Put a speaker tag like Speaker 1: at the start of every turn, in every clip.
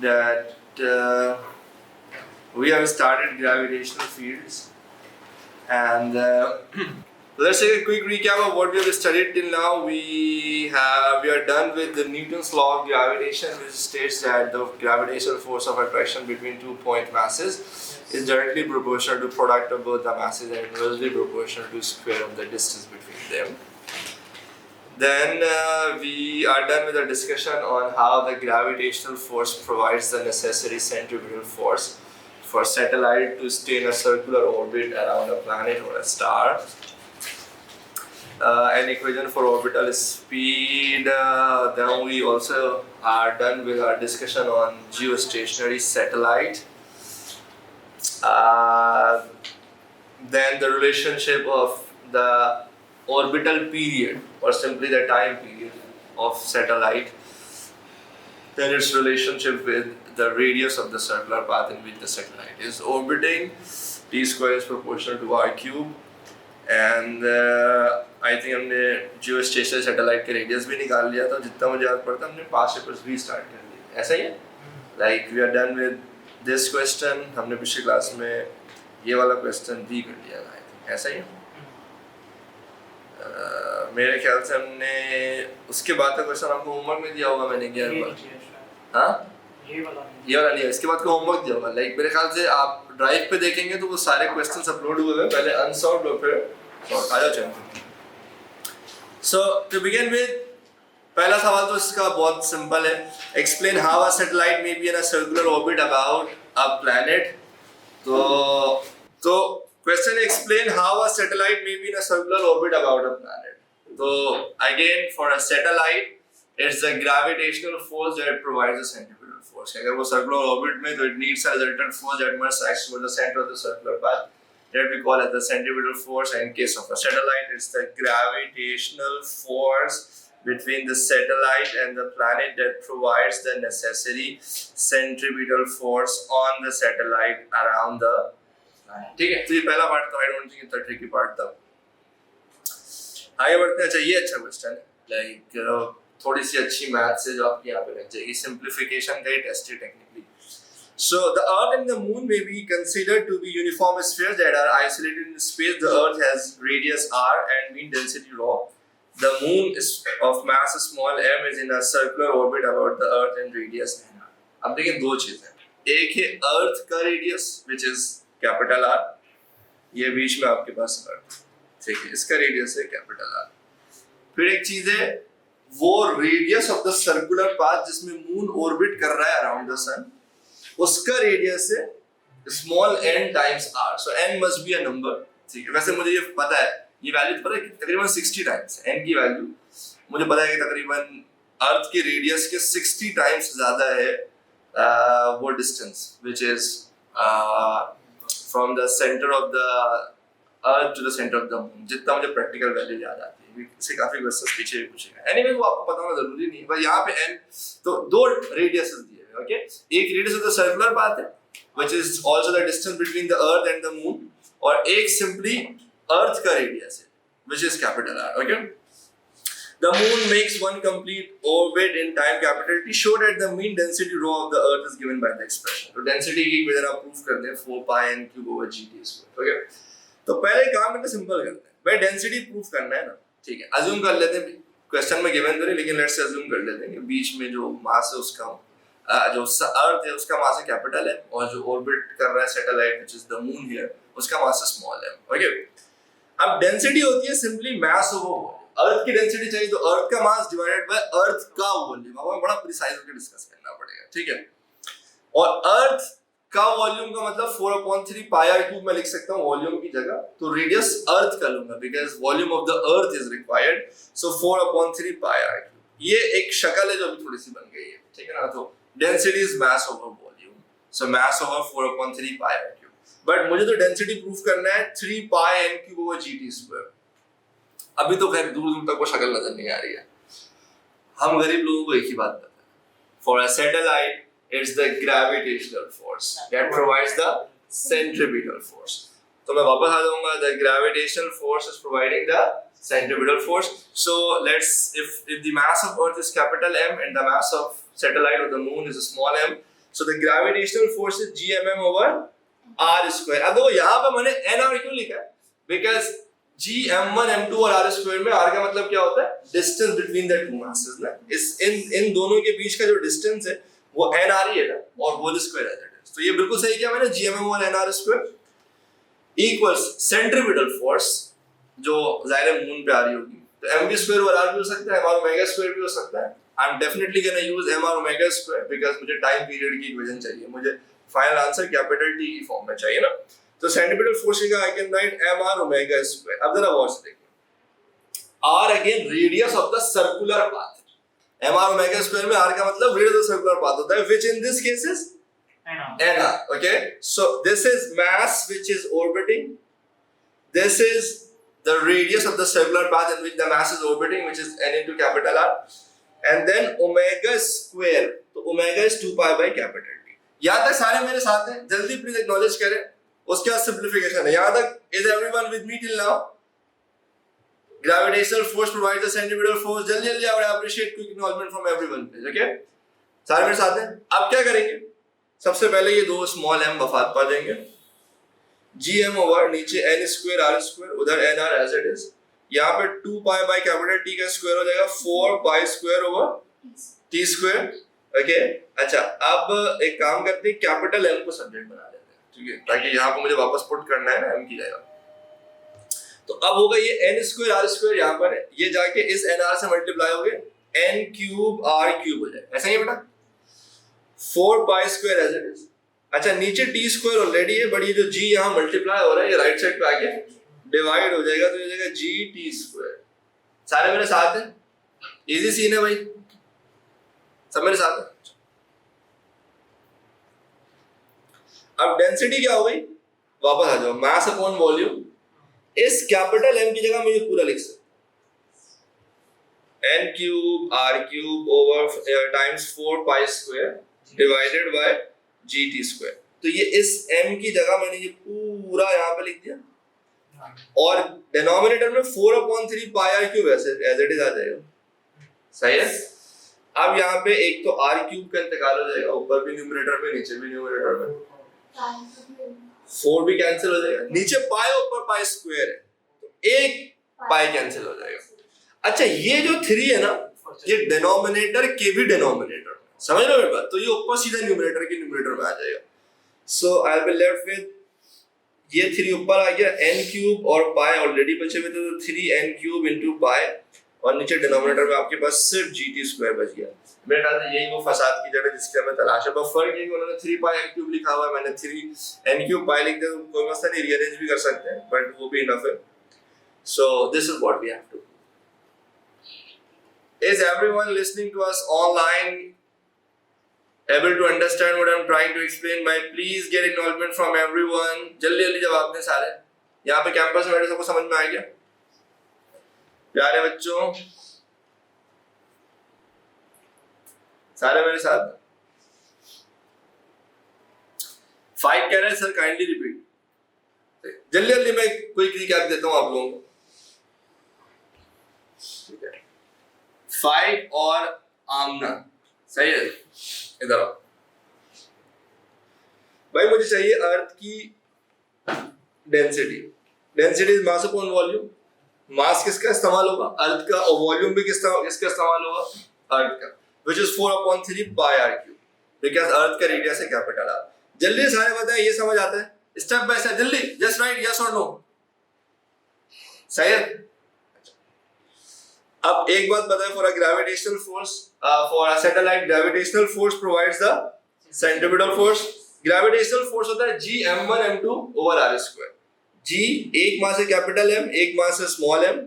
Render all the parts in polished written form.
Speaker 1: that we have started gravitational fields, and let's take a quick recap of what we have studied till now. We are done with the Newton's law of gravitation, which states that the gravitational force of attraction between 2-point masses is directly proportional to product of both the masses and inversely proportional to square of the distance between them. Then we are done with the discussion on how the gravitational force provides the necessary centripetal force for satellite to stay in a circular orbit around a planet or a star. An equation for orbital speed. Then we also are done with our discussion on geostationary satellite. Then the relationship of the orbital period, or simply the time period of satellite, then its relationship with the radius of the circular path in which the satellite is orbiting. T square is proportional to r cube, and I think हमने geostationary satellite के radius भी निकाल लिया था, जितना मुझे याद पड़ता हमने past papers भी start कर दिए, ऐसा ही है? Like we are done with this question, हमने पिछली क्लास में ये वाला question भी कर लिया था, ऐसा ही है? मेरे ख्याल से हमने उसके बाद का क्वेश्चन आपको होमवर्क में दिया होगा, मैंने क्या हाँ ये वाला नहीं है, इसके बाद का होमवर्क दिया होगा। लाइक मेरे ख्याल से आप ड्राइव पे देखेंगे तो वो सारे क्वेश्चंस अपलोड हुए हैं, पहले अनसॉल्व्ड और फिर सॉल्व। आ जाओ चलो। सो टू बिगिन विद, पहला सवाल तो इसका बहुत सिंपल है। Explain how a satellite may be in a circular orbit about a planet. तो question explain how a satellite may be in a circular orbit about a planet. So again, for a satellite, it's the gravitational force that provides the centripetal force. अगर वो circular orbit में, तो it needs a resultant force that must act toward the center of the circular path. That we call as the centripetal force. And in case of a satellite, it's the gravitational force between the satellite and the planet that provides the necessary centripetal force on the satellite around the, ठीक है? तो ये पहला part था, I don't think इतना tricky part था। आगे बढ़ते हैं। अच्छा, ये अच्छा क्वेश्चन है, लाइक थोड़ी सी अच्छी मैथ्स है जो आपकी यहाँ पे लग जाएगी। सिंप्लीफिकेशन का ही टेस्ट है technically. So the Earth and the Moon may be considered to be uniform spheres that are isolated in space. The Earth has radius r and mean density rho. The Moon is of mass small m is in a circular orbit about the Earth and radius n r. अब देखिए दो चीजें, एक है अर्थ का radius which is capital R, ये बीच में आपके पास अर्थ, ठीक है, इसका रेडियस है कैपिटल आर। फिर एक चीज है वो radius of the circular path जिसमें मून ऑर्बिट कर रहा है अराउंड द सन, उसका रेडियस है small n times r। So n must be a number, ठीक है। वैसे मुझे ये पता है, ये वैल्यू तो पता है तकरीबन 60 टाइम्स n की वैल्यू मुझे पता है कि तकरीबन अर्थ के रेडियस के 60 टाइम्स ज्यादा है वो distance which is from the center of the earth to the center of the moon, जितना मुझे प्रैक्टिकल वैल्यू याद आती है। इससे काफी क्वेश्चंस पीछे भी पूछेगा। एनीवे वो आपको पता होना जरूरी नहीं है, पर यहाँ पे n तो दो रेडियसेस दिए हैं, ओके। एक radius of the circular path है which is also the distance between the earth and the moon, और एक सिंपली अर्थ का रेडियस है which is capital R, okay। The moon makes one complete orbit in time capital T. Show that the mean density rho of the Earth is given by the expression. तो density की equation आप proof कर दें 4 pi n cube over g t square, okay? तो पहले काम करते simple करते हैं, भाई डेंसिटी प्रूफ करना है ना, ठीक है। अज्यूम कर लेते हैं, क्वेश्चन में गिवन तो नहीं, लेकिन लेट्स अज्यूम कर लेते हैं कि बीच में जो मास है उसका जो अर्थ है उसका मास कैपिटल है, और जो ऑर्बिट कर रहा है satellite which is the moon here, उसका मास स्मॉल है, ओके। अब डेंसिटी होती है सिंपली मास ओवर वॉल्यूम। अर्थ की डेंसिटी चाहिए तो अर्थ का मास डिवाइडेड बाय अर्थ का वॉल्यूम। अब हमें बड़ा प्रिसाइज होकर डिस्कस करना पड़ेगा, ठीक है। और अर्थ का वॉल्यूम का मतलब 4/3 पाई आर क्यूब में लिख सकता हूं वॉल्यूम की जगह, तो रेडियस अर्थ का लूंगा because volume of the earth is required, so 4/3 pi R cube. ये एक शक्ल है जो अभी थोड़ी सी बन गई है, ठीक है ना। तो density is mass over volume, so mass over 4/3 pi R cube. But मुझे तो डेंसिटी प्रूफ करना है 3 pi n cube over gt square. अभी तो खैर दूर दूर तक वो शक्ल नजर नहीं आ रही है। हम गरीब लोगों को एक ही बात पता है, for a satellite it's the gravitational force that provides the centripetal force. तो मैं वापस आ जाऊंगा, the gravitational force is providing the centripetal force. So let's, if the mass of Earth is capital M and the mass of satellite or the moon is a small m, So the gravitational force is gmm over r square. अब देखो यहाँ पे मैंने nr क्यों लिखा है? Because gm1 m2 और r square में r का मतलब क्या होता है? Distance between the two masses ना. इन दोनों के बीच का जो distance है वो nr ही है ना, और whole square है. तो ये बिल्कुल सही किया मैंने, gmm over nr square equals centripetal force जो ज़ाहिर है मून पे आ रही होगी, तो mv square over r भी हो सकता है, mr omega square भी हो सकता है. I'm definitely gonna use mr omega square because मुझे टाइम पीरियड की इक्वेशन चाहिए, मुझे फाइनल आंसर कैपिटल T की फॉर्म में चाहिए ना. तो सेंटीमीटर फोर्स का I can write mr omega square. अब जरा गौर से देखो, r again radius of the circular path. mr omega square में r का मतलब रेडियस ऑफ सर्कुलर पाथ होता है, which in this case is nr. Okay, so this is mass which is orbiting, this is the radius of the circular path in which the mass is orbiting, which is n into capital R, and then omega square, तो omega is 2 pi by capital T. यहाँ तक सारे मेरे साथ हैं, जल्दी please acknowledge करें. उसके बाद सिंप्लीफिकेशन है. यहाँ तक is everyone with me till now? Gravitational force provides the centripetal force. जल्दी जल्दी I would appreciate quick acknowledgement from everyone please. Okay, सारे मेरे साथ हैं. अब क्या करेंगे? सबसे पहले ये दो स्मॉल m वफात पा देंगे. gm ओवर नीचे n स्क्वायर r स्क्वायर, उधर nr एज इट इज. यहाँ पे 2 पाई बाय कैपिटल T का स्क्वायर हो जाएगा 4 pi square over t square. Okay, अच्छा अब एक काम करते हैं, कैपिटल M को सब्जेक्ट बना देते हैं, ठीक है, ताकि यहाँ पे मुझे वापस पुट करना है ना m की जगह. तो अब होगा ये n स्क्वायर r स्क्वायर यहाँ पर है, ये जाके इस nr से मल्टीप्लाई हो गए n क्यूब r क्यूब हो जाएगा. ऐसा ही है बेटा, 4 pi square as it is. अच्छा नीचे t स्क्वायर ऑलरेडी है, बट ये जो g यहाँ मल्टीप्लाई हो रहा है ये राइट साइड पे आके डिवाइड हो जाएगा, तो ये जाएगा g t स्क्वायर. सारे मेरे साथ हैं, इजी सीन है भाई, सब मेरे साथ हैं. अब डेंसिटी क्या हो गई, वापस आ जाओ, मास अपॉन वॉल्यूम. इस कैपिटल M की जगह मुझे पूरा लिख सकते, n cube r cube over times 4 pi square divided by gt square. तो ये इस m की जगह मैंने ये पूरा यहाँ पे लिख दिया, और डिनोमिनेटर में 4/3 पाई r क्यूब ऐसे एज इट इज आ जाएगा. सही है. अब यहाँ पे एक तो r क्यूब का इंतकाल हो जाएगा, ऊपर भी न्यूमरेटर में नीचे भी न्यूमरेटर में, 4 भी कैंसिल हो जाएगा, नीचे पाई ऊपर पाई स्क्वायर है, तो एक पाई कैंसिल हो जाएगा. अच्छा ये जो 3 है ना, ये डिनोमिनेटर के भी डिनोमिनेटर, समझ लो मेरी बात, तो ये ऊपर सीधा न्यूमरेटर के न्यूमरेटर में आ जाएगा. So I will be left with ये 3 ऊपर आ गया, n क्यूब और पाई ऑलरेडी बचे हुए थे, तो 3n क्यूब इनटू पाई, और नीचे डिनोमिनेटर में आपके पास सिर्फ gt स्क्वायर बच गया. मेरे ख्याल से यही वो फसाद की जड़ है जिसकी हमें तलाश है. बस फर्क ये कि उन्होंने 3 पाई n क्यूब लिखा हुआ है, मैंने 3n क्यूब पाई लिख दिया, तो कोई मसला नहीं, रीअरेंज भी कर सकते हैं, बट वो भी इनफ है. So this is what we have to. Is everyone listening to us online able to understand what I'm trying to explain? By please get acknowledgement from everyone. जल्दी जल्दी जवाब दें सारे. यहाँ पे कैंपस में बैठे सबको समझ में आ गया प्यारे बच्चों? सारे मेरे साथ. 5 कह रहे हैं सर, काइंडली रिपीट. जल्दी जल्दी मैं क्विक रिकैप देता हूँ आप लोगों को. 5 और आमना, सही है. इधर आओ भाई, मुझे चाहिए अर्थ की density. Density is mass upon volume. Mass किसका इस्तेमाल होगा, अर्थ का, और वॉल्यूम भी किसका इस्तेमाल होगा, अर्थ का, which is 4/3 pi r cube, because अर्थ का रेडियस है कैपिटल R. जल्दी सारे बताएं, ये समझ आता है? स्टेप बाय स्टेप जल्दी, जस्ट राइट यस और नो. सही है. अब एक बात बताएं, for a gravitational force, for a satellite gravitational force provides the centripetal force. Gravitational force होता है g m1 m2 over r square. g एक मास है कैपिटल M, एक मास है small m,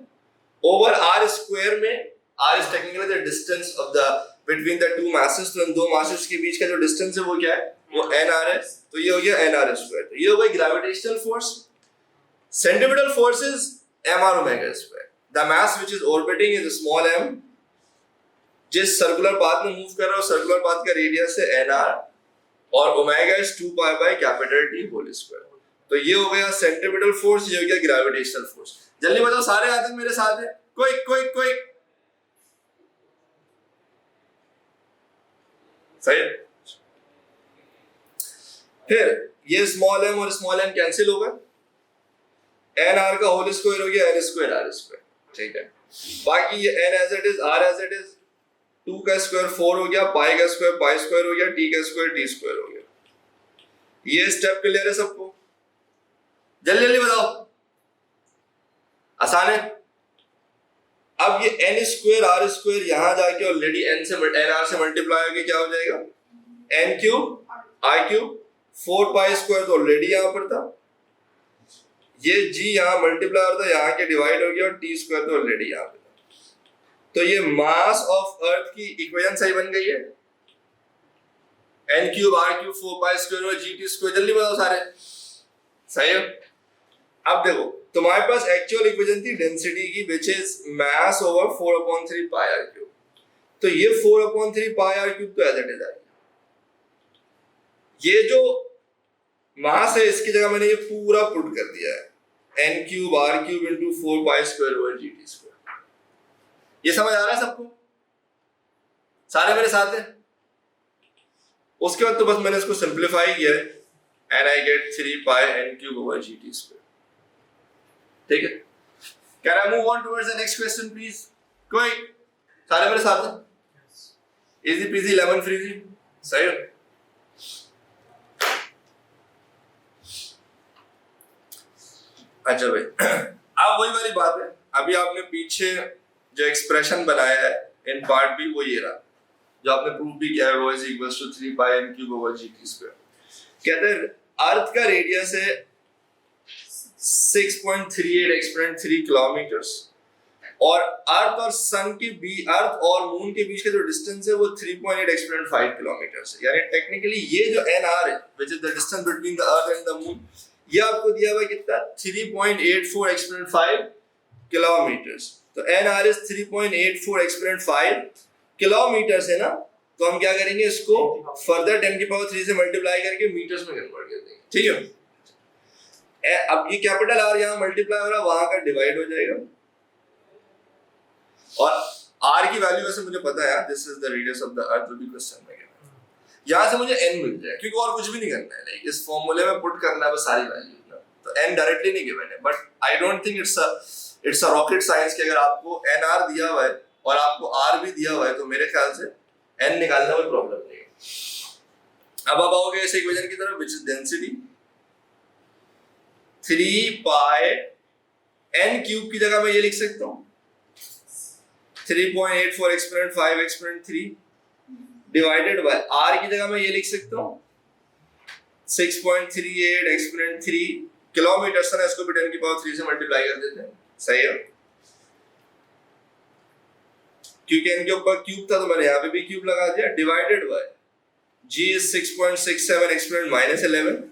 Speaker 1: over r square में r is technically the distance of the between the two masses. तो इन दो masses के बीच का जो डिस्टेंस है वो क्या है, वो nr है. तो ये हो गया nr स्क्वायर. तो ये हो गई gravitational force. Centripetal force is mr omega square. The mass which is orbiting is small m. जिस सर्कुलर पाथ में मूव कर रहा है, सर्कुलर पाथ का रेडियस है nr, और omega is 2 pi by capital T whole square. तो ये हो गया सेंट्रीपिटल फोर्स, ये हो गया ग्रेविटेशनल फोर्स. जल्दी बताओ सारे आते हैं मेरे साथ है, क्विक क्विक क्विक. सही है. फिर ये स्मॉल m और स्मॉल m कैंसिल होगा, एन आर का होल स्क्वायर हो गया एन स्क्वायर आर स्क्वायर, ठीक है। बाकी ये N as it is R as it is, 2 का स्क्वायर 4 हो गया, पाई का स्क्वायर पाई स्क्वायर हो गया, टी का स्क्वायर टी स्क्वायर हो गया। ये स्टेप क्लियर है सबको? जल्दी जल्दी बताओ, आसान है। अब ये एन स्क्वायर आर स्क्वायर यहां जाके ऑलरेडी एन आर से मल्टीप्लाई होके क्या हो जाएगा, एन क्यूब आई क्यूब, 4 पाई स्क्वायर तो ऑलरेडी यहां पर था, ये जी यहां मल्टीप्लाई होता यहाँ के डिवाइड हो गया, और टी स्क्वायर तो ऑलरेडी यहां पे था। तो ये मास ऑफ अर्थ की इक्वेशन सही बन गई है, N cube R cube 4 pi square और जी टी स्क्वायर। जल्दी बताओ सारे, सही है। अब देखो तुम्हारे पास एक्चुअल इक्वेशन थी डेंसिटी की, which is mass over 4/3 pi R cube. तो ये 4/3 पाई आर क्यूब तो एज इट इज है, ये जो मास है इसकी जगह मैंने ये पूरा पुट कर दिया है, N cube R cube into 4 pi square over G T square. ये समझ आ रहा है सबको? सारे मेरे साथ हैं? उसके बाद तो बस मैंने इसको सिंप्लीफाई किया है, and I get 3 pi N cube over G T square, ठीक है। Can I move on towards the next question please? कोई? सारे मेरे साथ हैं? इजी पीजी लेमन फ्रीजी, सही है। अच्छा भाई, अब वही वाली बात है, अभी आपने पीछे जो एक्सप्रेशन बनाया है इन पार्ट बी वो ये रहा, जो आपने प्रूव भी किया है, rho is equals to 3 pi n cube over gt square। कहते हैं अर्थ का रेडियस है 6.38 एक्सपोनेंट 3 किलोमीटर्स, और अर्थ और सन के बीच, अर्थ और मून के बीच का जो डिस्टेंस है वो 3.8 एक्सपोनेंट 5 किलोमीटर्स है। यानी टेक्निकली ये जो nr है, which is the distance between the earth and the moon, ये आपको दिया हुआ कितना, 3.84 एक्सपोनेंट 5 किलोमीटर्स। तो nr इज 3.84 एक्सपोनेंट 5 किलोमीटर्स है ना, तो हम क्या करेंगे, इसको फर्दर 10 की पावर 3 से मल्टीप्लाई करके मीटर्स में कन्वर्ट कर देंगे, ठीक है। अब ये कैपिटल आर यहाँ मल्टीप्लाई हो रहा है, वहां का डिवाइड हो जाएगा, और आर की वैल्यू वैसे मुझे पता है, this is the radius of the अर्थ, जो भी क्वेश्चन में गिवन है, यहाँ से मुझे n मिल जाए, क्योंकि और कुछ भी नहीं करना है, लाइक इस फॉर्मूले में पुट करना है बस सारी वैल्यू ना, तो n डायरेक्टली नहीं गिवन है, but I don't think it's a rocket science कि अगर आपको nr दिया हुआ है और आपको r भी दिया हुआ है, तो मेरे ख्याल से n निकालना कोई प्रॉब्लम नहीं है। अब आप आओगे इस इक्वेशन की तरफ, which is density 3 pi n cube की जगह मैं ये लिख सकता हूँ 3.84 exponent 5 exponent 3 divided by r की जगह मैं ये लिख सकता हूँ 6.38 एक्सपोनेंट 3 किलोमीटर से ना, इसको भी 10 की पावर 3 से मल्टीप्लाई कर देते हैं, सही है। क्योंकि n के ऊपर क्यूब था तो मैंने यहाँ पे भी क्यूब लगा दिया, divided by g is 6.67 exponent -11,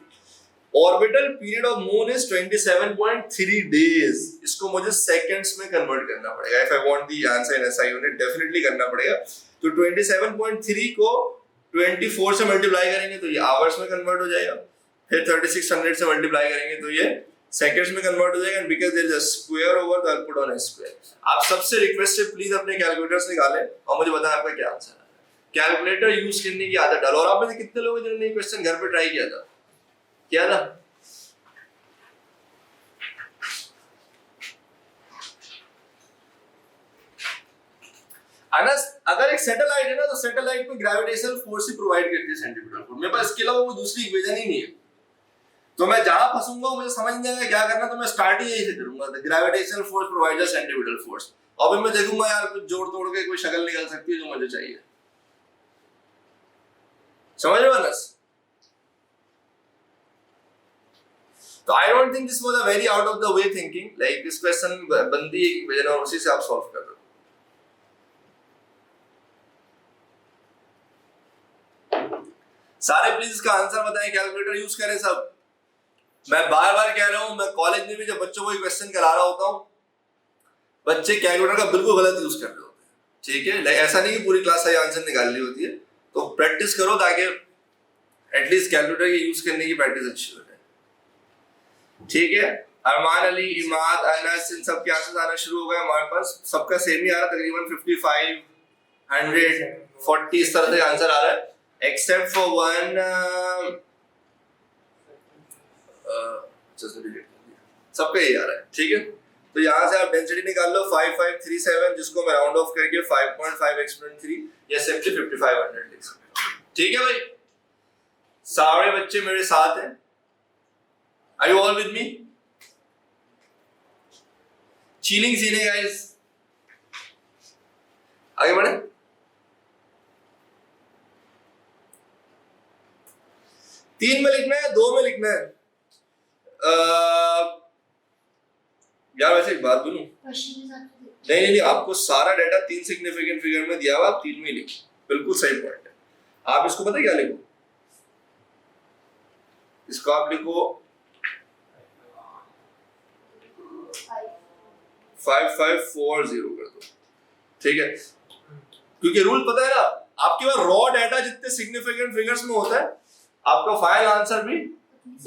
Speaker 1: orbital period of moon is 27.3 days. इसको मुझे सेकंड्स में कन्वर्ट करना पड़ेगा, if I want the answer in SI unit, definitely करना पड़ेगा। तो 27.3 को 24 से मल्टीप्लाई करेंगे तो ये आवर्स में कन्वर्ट हो जाएगा, फिर 3600 से मल्टीप्लाई करेंगे तो ये सेकंड्स में कन्वर्ट हो जाएगा, and because there is a square over the put on a square. आप सबसे रिक्वेस्ट है प्लीज अपने कैलकुलेटर्स निकालें और मुझे बताएं आपका क्या आंसर है। कैलकुलेटर यूज करने की आदत डालो। और आप में से कितने लोग हैं जिन्होंने ये क्वेश्चन घर पे ट्राई किया था? किया था? अनस, अगर एक सैटेलाइट है ना, तो सैटेलाइट में ग्रेविटेशनल फोर्स ही प्रोवाइड करती है सेंट्रीपिटल फोर्स। मेरे पास इसके अलावा कोई दूसरी इक्वेशन ही नहीं है, तो मैं जहां फंसूंगा मुझे समझ नहीं आएगा क्या करना, तो मैं स्टार्ट ही यही से करूंगा, the gravitational force provides the centripetal force. और फिर मैं देखूंगा यार कुछ जोड़ तोड़ के कोई शक्ल निकल सकती है जो मुझे चाहिए। समझ रहे हो अनस? तो I don't think this was a very out of the way thinking, like this question बनती है कि और उसी से आप सॉल्व कर दो। सारे प्लीज इसका आंसर बताएं, कैलकुलेटर यूज करें सब। मैं बार बार कह रहा हूं, मैं कॉलेज में भी जब बच्चों को ये क्वेश्चन करा रहा होता हूं, बच्चे कैलकुलेटर का बिल्कुल गलत यूज कर रहे होते हैं, ठीक है। ऐसा नहीं कि पूरी क्लास सही आंसर निकालनी होती है, तो प्रैक्टिस करो ताकि एटलीस्ट कैलकुलेटर के यूज करने की प्रैक्टिस अच्छी हो जाए, ठीक है। अरमान अली, इमाद, अनस, इन सब के आंसर आना शुरू हो गए हमारे पास। सबका सेम ही आ रहा है, तकरीबन 55, 100, 40 इस तरह से आंसर आ रहा है, एक्सेप्ट फॉर वन डिलीट कर दिया, सबका यही आ रहा है, ठीक है। तो यहाँ से आप डेंसिटी निकाल लो 5537, जिसको मैं राउंड ऑफ करके 5.5 एक्सपोनेंट 3 या सिंपली 5500 लिख सकता हूँ, ठीक है भाई। सारे बच्चे मेरे साथ हैं, are you all with me? Chilling scene है गाइस, आगे बढ़े। तीन में लिखना है, 2 में लिखना है? यार वैसे एक बात बोलूं, नहीं, आपको सारा डाटा 3 सिग्निफिकेंट फिगर में दिया हुआ, आप 3 में ही लिखो, बिल्कुल सही पॉइंट है। आप इसको पता क्या लिखो, इसको आप लिखो 5540 कर दो, ठीक है। क्योंकि रूल पता है ना, आपके पास रॉ डाटा जितने सिग्निफिकेंट फिगर्स में होता है, आपका फाइनल आंसर भी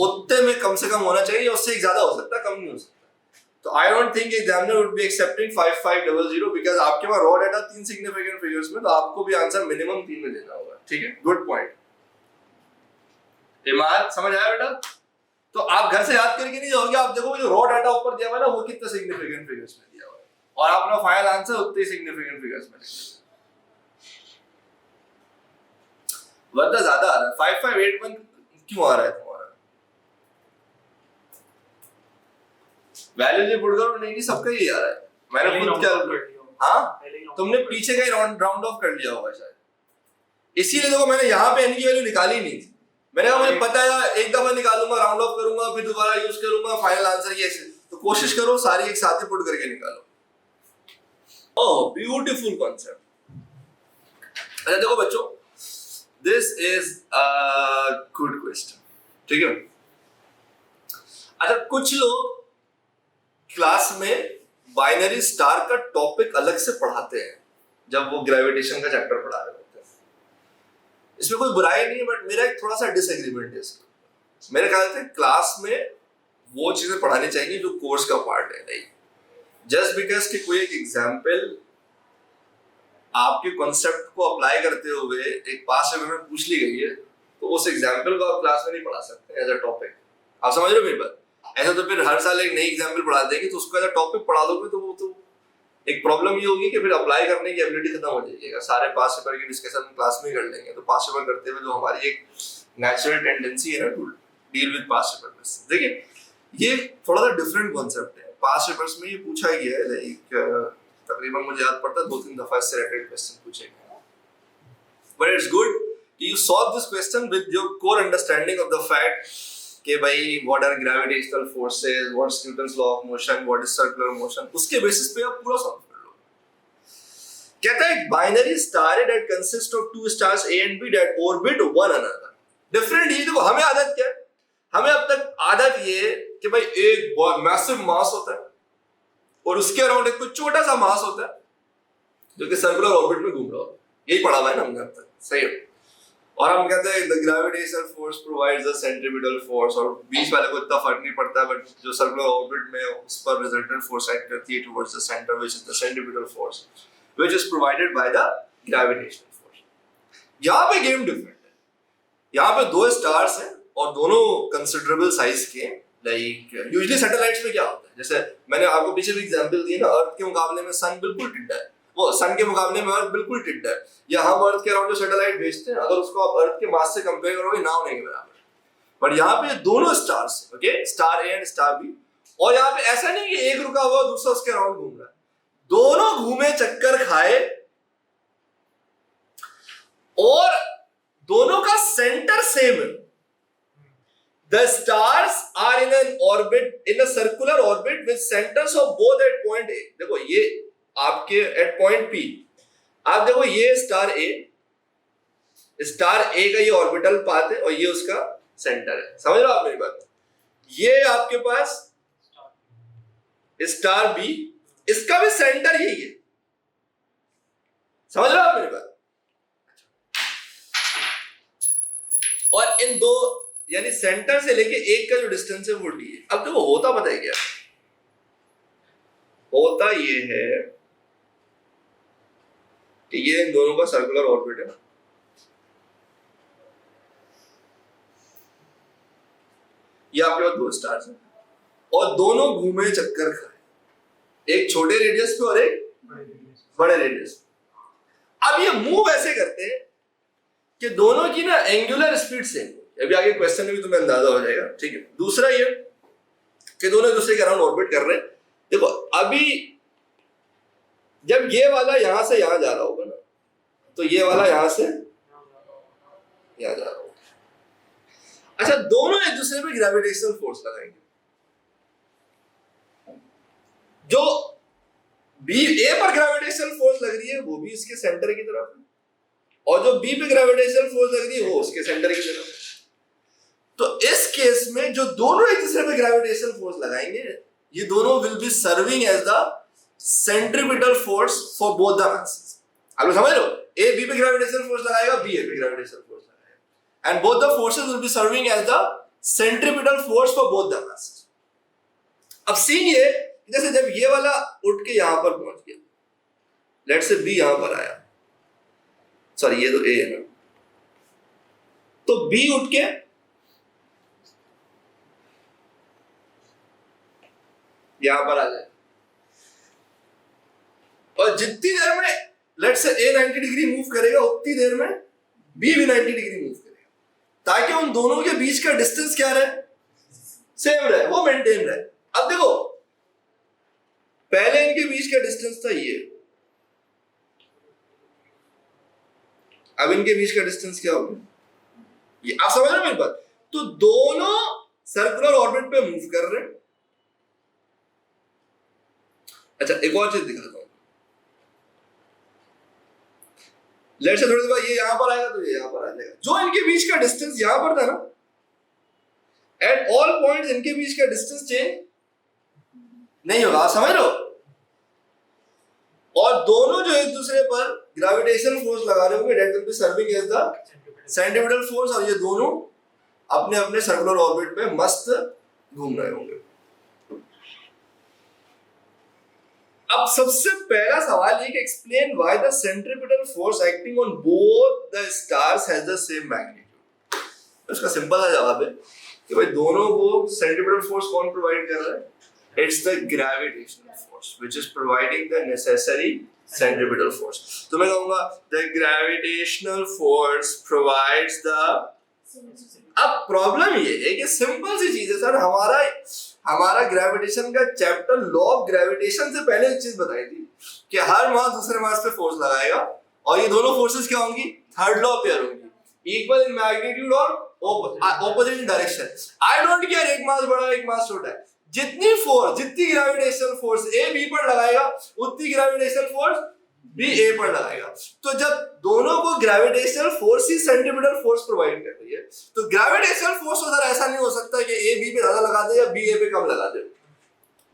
Speaker 1: उतने में कम से कम होना चाहिए, उससे एक ज्यादा हो सकता है, कम नहीं हो सकता। तो I don't think examiner would be accepting 5500 because आपके पास रॉ डाटा 3 सिग्निफिकेंट फिगर्स में, तो आपको भी आंसर मिनिमम 3 में देना होगा, ठीक है। गुड पॉइंट, इमाद समझ आया बेटा? तो आप घर से याद करके नहीं जाओगे, आप देखोगे जो रॉ डाटा ऊपर दिया हुआ है ना, वो कितने सिग्निफिकेंट फिगर्स में दिया हुआ है, और आप अपना फाइनल आंसर उतने सिग्निफिकेंट फिगर्स में लिखेंगे। वरना ज्यादा आ रहा है, 5581 क्यों आ रहा है तुम्हारा? वैल्यू जो पुट करो, नहीं सबका ही आ रहा है, मैंने खुद क्या हाँ, तुमने पीछे का ही राउंड ऑफ कर लिया होगा शायद, इसीलिए देखो मैंने यहाँ पे n की वैल्यू निकाली नहीं थी। मैंने कहा मुझे पता है एक दफा निकालूंगा, राउंड ऑफ करूंगा, फिर दोबारा यूज करूंगा, फाइनल आंसर ये। तो कोशिश करो सारी एक साथ ही पुट करके निकालो। Oh beautiful concept. अच्छा देखो बच्चों, this is a good question, ठीक है। अच्छा कुछ लोग क्लास में बाइनरी स्टार का टॉपिक अलग से पढ़ाते हैं जब वो ग्रेविटेशन का चैप्टर पढ़ा रहे होते हैं। इसमें कोई बुराई नहीं है, बट मेरा एक थोड़ा सा डिसएग्रीमेंट है इसमें। मेरे ख्याल से क्लास में वो चीजें पढ़ानी चाहिए जो कोर्स का पार्ट है, नहीं जस्ट बिकॉज कि कोई एक एग्जाम्पल आपके कॉन्सेप्ट को अप्लाई करते हुए एक पास पेपर में पूछ ली गई है, तो उस एग्जाम्पल को आप क्लास में नहीं पढ़ा सकते एज अ टॉपिक। आप समझ रहे हो मेरी बात? ऐसा तो फिर हर साल एक नई एग्जाम्पल पढ़ा देंगे, तो उसको एज अ टॉपिक पढ़ा दोगे तो वो तो एक प्रॉब्लम ये होगी कि फिर अप्लाई करने की एबिलिटी खत्म हो जाएगी। अगर सारे पास पेपर की डिस्कशन क्लास में कर लेंगे, तो पास पेपर करते हुए जो हमारी एक नेचुरल टेंडेंसी है ना to deal with past paper, देखिए ये थोड़ा सा डिफरेंट कॉन्सेप्ट है। पास पेपर्स में ये पूछा गया है, लाइक तकरीबन मुझे याद पड़ता है 2-3 दफा इससे रिलेटेड क्वेश्चन पूछे गए, बट इट्स गुड कि you solve this question with your core understanding of the fact कि भाई what are gravitational forces, what is Newton's law of motion, what is circular motion, उसके बेसिस पे आप पूरा solve कर लो। कहता है binary star that consist of two stars A and B that orbit one another. Different ही देखो, हमें आदत क्या है, हमें अब तक आदत ये कि भाई एक बहुत मैसिव मास होता है और उसके अराउंड एक छोटा सा मास होता है जो कि सर्कुलर ऑर्बिट में घूम रहा हो। यही पढ़ा हुआ है ना हमने अब तक, सही है। और हम कहते हैं the gravitational force provides the centripetal force, और बीच वाले को इतना फर्क नहीं पड़ता, बट जो सर्कुलर ऑर्बिट में उस पर रिजल्टेंट फोर्स एक्ट करती है towards the centre, which is the centripetal force which is provided by the gravitational force. यहाँ पे गेम डिफरेंट है, यहाँ पे 2 स्टार्स हैं और दोनों कंसिडरेबल साइज के। लाइक यूजुअली सैटेलाइट्स में क्या होता है, जैसे मैंने आपको पीछे भी एग्जांपल दी ना, अर्थ के मुकाबले में सन बिल्कुल टिड्डा है, वो सन के मुकाबले में अर्थ बिल्कुल टिड्डा है। या हम अर्थ के अराउंड जो सैटेलाइट भेजते हैं, अगर उसको आप अर्थ के मास से कंपेयर करोगे ना होने के बराबर। बट यहाँ पे दोनों stars, okay, star A and star B, और यहाँ पे ऐसा नहीं कि एक रुका हुआ दूसरा उसके अराउंड घूम रहा है, दोनों घूमे चक्कर खाए और दोनों का सेंटर सेम है। The stars are in an orbit, in a circular orbit with centers of both at point A। देखो ये आपके at point P, आप देखो ये स्टार A का ये ऑर्बिटल पाथ है और ये उसका सेंटर है। समझ रहे हो आप मेरी बात? ये आपके पास स्टार B, इसका भी सेंटर यही है। समझ रहे हो आप मेरी बात? और इन दो यानी सेंटर से लेके एक का जो डिस्टेंस है वो डी है। अब देखो होता पता है क्या, होता ये है कि ये इन दोनों का सर्कुलर ऑर्बिट है, ये आपके पास 2 स्टार्स हैं, और दोनों घूमे चक्कर खाए, एक छोटे रेडियस पे और एक बड़े रेडियस पे। अब ये मूव ऐसे करते हैं कि दोनों की ना एंगुलर स्पीड सेम, अभी आगे क्वेश्चन में भी तुम्हें अंदाजा हो जाएगा, ठीक है। दूसरा ये कि दोनों एक दूसरे के अराउंड ऑर्बिट कर रहे हैं। देखो अभी जब ये वाला यहां से यहां जा रहा होगा ना, तो ये वाला यहां से यहां जा रहा होगा। अच्छा, दोनों एक दूसरे पे ग्रेविटेशनल फोर्स लगाएंगे। जो बी ए पर ग्रेविटेशनल फोर्स लग रही है वो भी इसके सेंटर की तरफ है, और जो बी पे ग्रेविटेशनल फोर्स लग रही है वो उसके सेंटर की तरफ है। तो इस केस में जो दोनों एक दूसरे पे ग्रेविटेशनल फोर्स लगाएंगे, ये दोनों will be serving as the centripetal force for both the masses। आप लोग समझ लो, ए बी पे ग्रेविटेशनल फोर्स लगाएगा, बी ए पे ग्रेविटेशनल फोर्स लगाएगा, and both the forces will be serving as the centripetal force for both the masses। अब scene ये, जैसे जब ये वाला उठ के यहां पर पहुंच गया, लेट से बी यहां पर आया, सॉरी ये तो ए है ना, तो बी उठ के यहां पर आ जाए, और जितनी देर में लेट से ए 90 डिग्री मूव करेगा उतनी देर में बी भी 90 डिग्री मूव करेगा, ताकि उन दोनों के बीच का डिस्टेंस क्या रहे, सेम रहे, वो मेंटेन रहे। अब देखो पहले इनके बीच का डिस्टेंस था ये, अब इनके बीच का डिस्टेंस क्या होगा ये, आप समझ रहे हो मेरी बात। तो दोनों सर्कुलर ऑर्बिट पे मूव कर रहे हैं। अच्छा एक और चीज दिखाता हूं, लेट्स से थोड़ी देर बाद ये यहां पर आएगा तो ये यहां पर आ जाएगा। जो इनके बीच का डिस्टेंस यहां पर था ना, एट ऑल पॉइंट्स इनके बीच का डिस्टेंस चेंज नहीं होगा, आप समझ रहे हो। और दोनों जो एक दूसरे पर ग्रेविटेशनल फोर्स लगा रहे होंगे, that will be serving as the centripetal force, और ये दोनों अपने अपने सर्कुलर ऑर्बिट पे मस्त घूम रहे होंगे। अब सबसे पहला सवाल ये कि explain why the centripetal force acting on both the stars has the same magnitude. इसका सिंपल सा जवाब है कि भाई दोनों को सेंट्रीपिटल फोर्स कौन प्रोवाइड कर रहा है, it's the gravitational force which is providing the necessary centripetal force. तो मैं कहूंगा the gravitational force provides the. अब प्रॉब्लम ये है कि सिंपल सी चीज है सर, हमारा ग्रेविटेशन का चैप्टर लॉ ऑफ ग्रेविटेशन से पहले एक चीज बताई थी कि हर मास दूसरे मास पे फोर्स लगाएगा, और ये दोनों फोर्सेस क्या होंगी, थर्ड लॉ पेयर होंगी, इक्वल इन मैग्नीट्यूड और opposite in direction. I don't care एक मास बड़ा है एक मास छोटा है, जितनी ग्रेविटेशनल फोर्स ए बी पर लगाएगा उतनी ग्रेविटेशनल फोर्स बी ए पर लगाएगा। तो जब दोनों को ग्रेविटेशनल फोर्स ही सेंट्रीपिटल फोर्स प्रोवाइड कर रही है, तो ग्रेविटेशनल फोर्स उधर ऐसा नहीं हो सकता कि ए बी पे ज्यादा लगा दे या बी ए पे कम लगा दे,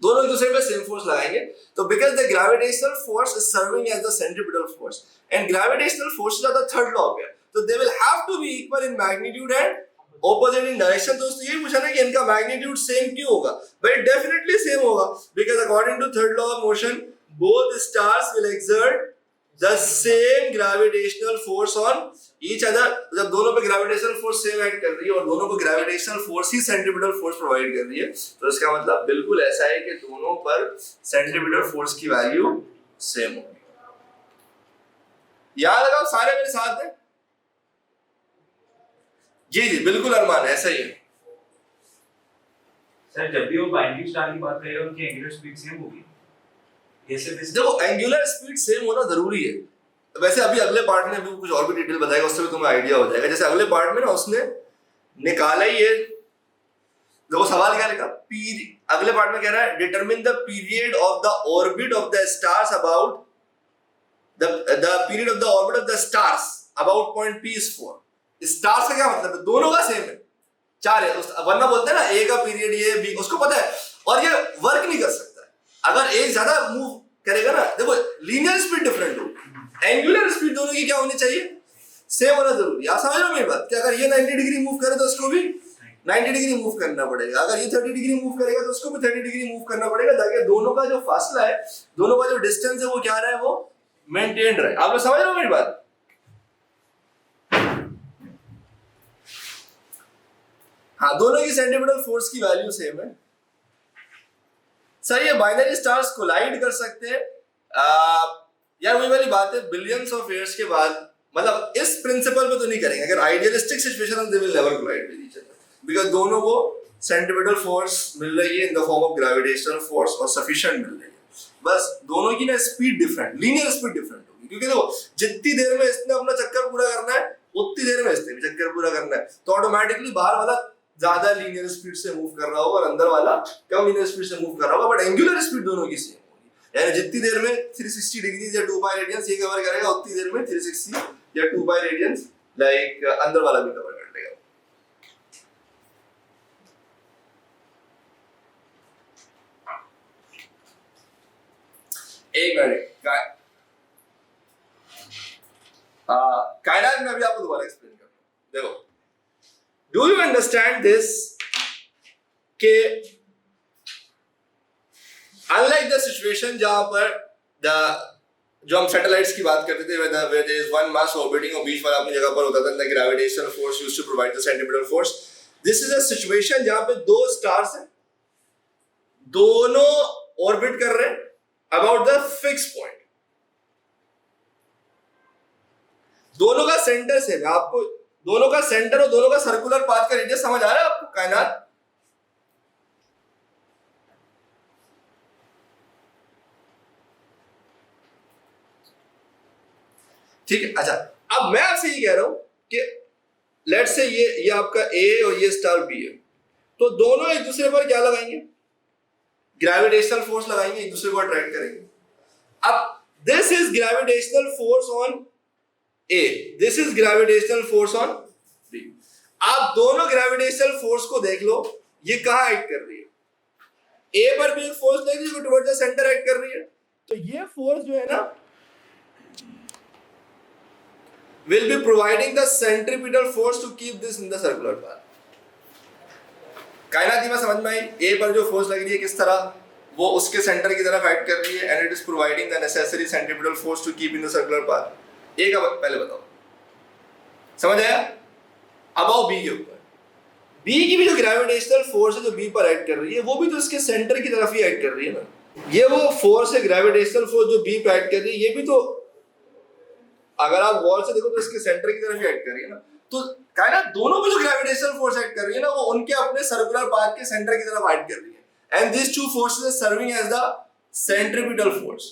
Speaker 1: दोनों एक दूसरे पे सेम फोर्स लगाएंगे। तो because the gravitational force is serving as the centripetal force and gravitational forces are the third law pair, तो they will have to be equal in magnitude and opposite in direction. दोस्तों ये पूछा ना कि इनका magnitude same क्यों होगा, भाई डेफिनेटली सेम होगा, because according to third law of motion both stars will exert the same gravitational force on each other। जब दोनों पे ग्रेविटेशनल फोर्स सेम एक्ट कर रही है और दोनों को ग्रेविटेशनल फोर्स ही सेंट्रीपिटल फोर्स प्रोवाइड कर रही है, तो इसका मतलब बिल्कुल ऐसा है कि दोनों पर सेंट्रीपिटल फोर्स की वैल्यू सेम होगी। याद रखो सारे मेरे साथ हैं जी जी बिल्कुल अरमान, ऐसा ही है
Speaker 2: सर। जब भी वो बाइंडिंग स्टार की बात कर रहे हैं उनकी एंगुलर स्पीड सेम होगी।
Speaker 1: देखो एंगुलर स्पीड सेम होना जरूरी है, वैसे अभी अगले पार्ट में भी कुछ और भी डिटेल बताएगा, उससे भी तुम्हें आइडिया हो जाएगा। जैसे अगले पार्ट में ना उसने निकाला ही है, देखो सवाल क्या लिखा, अगले पार्ट में कह रहा है determine the period of the orbit of the stars about the period of the orbit of the stars about point P is 4। Stars का क्या मतलब है, दोनों का सेम है, 4 है, वरना बोलते हैं ना ए का पीरियड ये बी, उसको पता है और ये वर्क नहीं कर सकता अगर एक ज्यादा मूव करेगा ना। देखो लीनियर स्पीड डिफरेंट हो, एंगुलर स्पीड दोनों की क्या होनी चाहिए, सेम होना जरूरी है। आप समझ रहे हो मेरी बात कि अगर ये 90 डिग्री मूव करे तो उसको भी 90 डिग्री मूव करना पड़ेगा, अगर ये 30 डिग्री मूव करेगा तो उसको भी 30 डिग्री मूव करना पड़ेगा, ताकि दोनों का जो फासला है, दोनों का जो डिस्टेंस है वो क्या रहे, वो मेंटेन रहे। आप लोग समझ रहे हो मेरी बात। हाँ दोनों की सेंट्रीपिटल फोर्स की वैल्यू सेम है, सही है, बाइनरी स्टार्स कोलाइड कर सकते हैं। यार वही वाली बात है, बिलियंस ऑफ ईयर्स के बाद, मतलब इस प्रिंसिपल पे तो नहीं करेंगे। अगर idealistic situation they will never collide with each other, because दोनों को सेंट्रीपिटल फोर्स मिल रही है in the form of gravitational force और सफिशिएंट मिल रही है। बस दोनों की ना speed different, linear speed different होगी, क्योंकि देखो जितनी देर में इसने अपना चक्कर पूरा करना है उतनी देर में इसने भी चक्कर पूरा करना है, तो ऑटोमेटिकली बाहर वाला ज्यादा लीनियर स्पीड से मूव कर रहा होगा और अंदर वाला कम लीनियर स्पीड से मूव कर रहा होगा, बट एंगुलर स्पीड दोनों की सेम होगी। यानी जितनी देर में 360 डिग्री या 2 पाई रेडियंस ये कवर करेगा, उतनी देर में 360 या 2 पाई रेडियंस लाइक अंदर वाला भी कवर कर लेगा। एक मिनट, कायनात में अभी आपको दोबारा एक्सप्लेन करता हूं। देखो, डू यू अंडरस्टैंड दिस के अनलाइक द सिचुएशन जहां पर जो हम सैटेलाइट्स की बात करते थे, where there is one mass orbiting और बीच वाला अपनी जगह पर होता था, the gravitational force used to provide the centripetal force. This is a situation जहां पे दो स्टार्स हैं, दोनों ऑर्बिट कर रहे हैं अबाउट द फिक्स पॉइंट, दोनों का सेंटर से आपको दोनों का सेंटर और दोनों का सर्कुलर पाथ का रेडियस समझ आ रहा है आपको कायनात? ठीक है, अच्छा अब मैं आपसे ये कह रहा हूं कि लेट्स से ये आपका ए और ये स्टार बी है, तो दोनों एक दूसरे पर क्या लगाएंगे? ग्रेविटेशनल फोर्स लगाएंगे, एक दूसरे को अट्रैक्ट करेंगे। अब this is gravitational force on A, this is gravitational force on B. आप दोनों ग्रेविटेशनल फोर्स को देख लो, ये कहां एक्ट कर रही है? ए पर भी एक फोर्स लगी जो टुवर्ड्स द सेंटर एक्ट कर रही है, तो ये फोर्स जो है ना will be providing the centripetal force to keep this in the circular path. कायनात में समझ में आई? ए पर जो फोर्स लग रही है किस तरह वो उसके सेंटर की तरफ एक्ट कर रही है, and it is providing the necessary centripetal force to keep in the circular path. ए का पहले बताओ, समझ आया? अब आओ बी के ऊपर। बी की भी जो ग्रेविटेशनल फोर्स है जो बी पर एक्ट कर रही है, वो भी तो इसके सेंटर की तरफ ही एक्ट कर रही है ना। ये वो फोर्स है ग्रेविटेशनल फोर्स जो बी पर एक्ट कर रही है, ये भी तो अगर आप गौर से देखो तो इसके सेंटर की तरफ ही एक्ट कर रही है ना। तो कायनात दोनों पे जो ग्रेविटेशनल फोर्स एक्ट कर रही है ना, वो उनके अपने सर्कुलर पाथ के सेंटर की तरफ एक्ट कर रही है, and this two forces are serving as the centripetal force.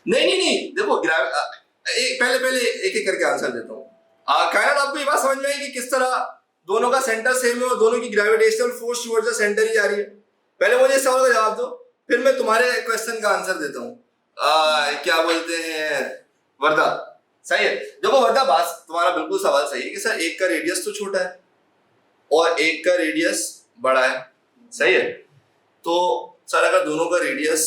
Speaker 1: नहीं देखो पहले एक एक करके आंसर देता हूँ। कायनात आपको ये बात समझ में आई कि किस तरह दोनों का सेंटर सेम है और दोनों की gravitational force towards the centre ही जा रही है? पहले मुझे इस सवाल का जवाब दो, फिर मैं तुम्हारे क्वेश्चन का आंसर देता हूँ। क्या बोलते हैं वर्दा? सही है, देखो वर्दा बात तुम्हारा बिल्कुल सवाल सही है कि सर एक का रेडियस तो छोटा है और एक का रेडियस बड़ा है, सही है। तो सर अगर दोनों का रेडियस,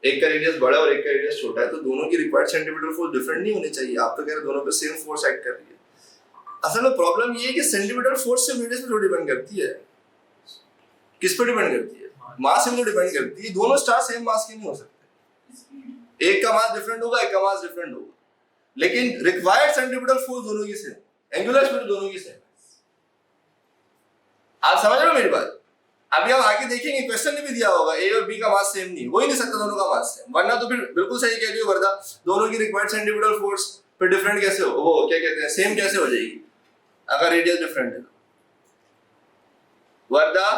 Speaker 1: एक का रेडियस बड़ा और एक का रेडियस छोटा है, तो दोनों की रिक्वायर्ड सेंटीमीटर फोर्स डिफरेंट नहीं होनी चाहिए। आप तो कह रहे दोनों पे सेम फोर्स एक्ट कर रही है। असल में प्रॉब्लम ये है कि सेंटीमीटर फोर्स से रेडियस पे थोड़ी डिपेंड करती है। किस पे डिपेंड करती है? मास पे डिपेंड करती है। दोनों स्टार सेम मास के नहीं हो सकते, एक का मास डिफरेंट होगा, एक का मास डिफरेंट होगा, लेकिन रिक्वायर्ड सेंटीमीटर फोर्स दोनों की सेम, एंगुलर स्पीड दोनों की सेम। आप समझ रहे हो मेरी बात? अभी हम आगे देखेंगे, क्वेश्चन में भी दिया होगा ए और बी का मास सेम नहीं, हो ही नहीं सकता दोनों का मास सेम, वरना तो फिर बिल्कुल सही कह रही हो वर्दा, दोनों की रिक्वायर्ड सेंटीमीटर फोर्स फिर डिफरेंट कैसे हो, वो क्या कहते हैं, सेम कैसे हो जाएगी अगर रेडियस डिफरेंट है? वर्दा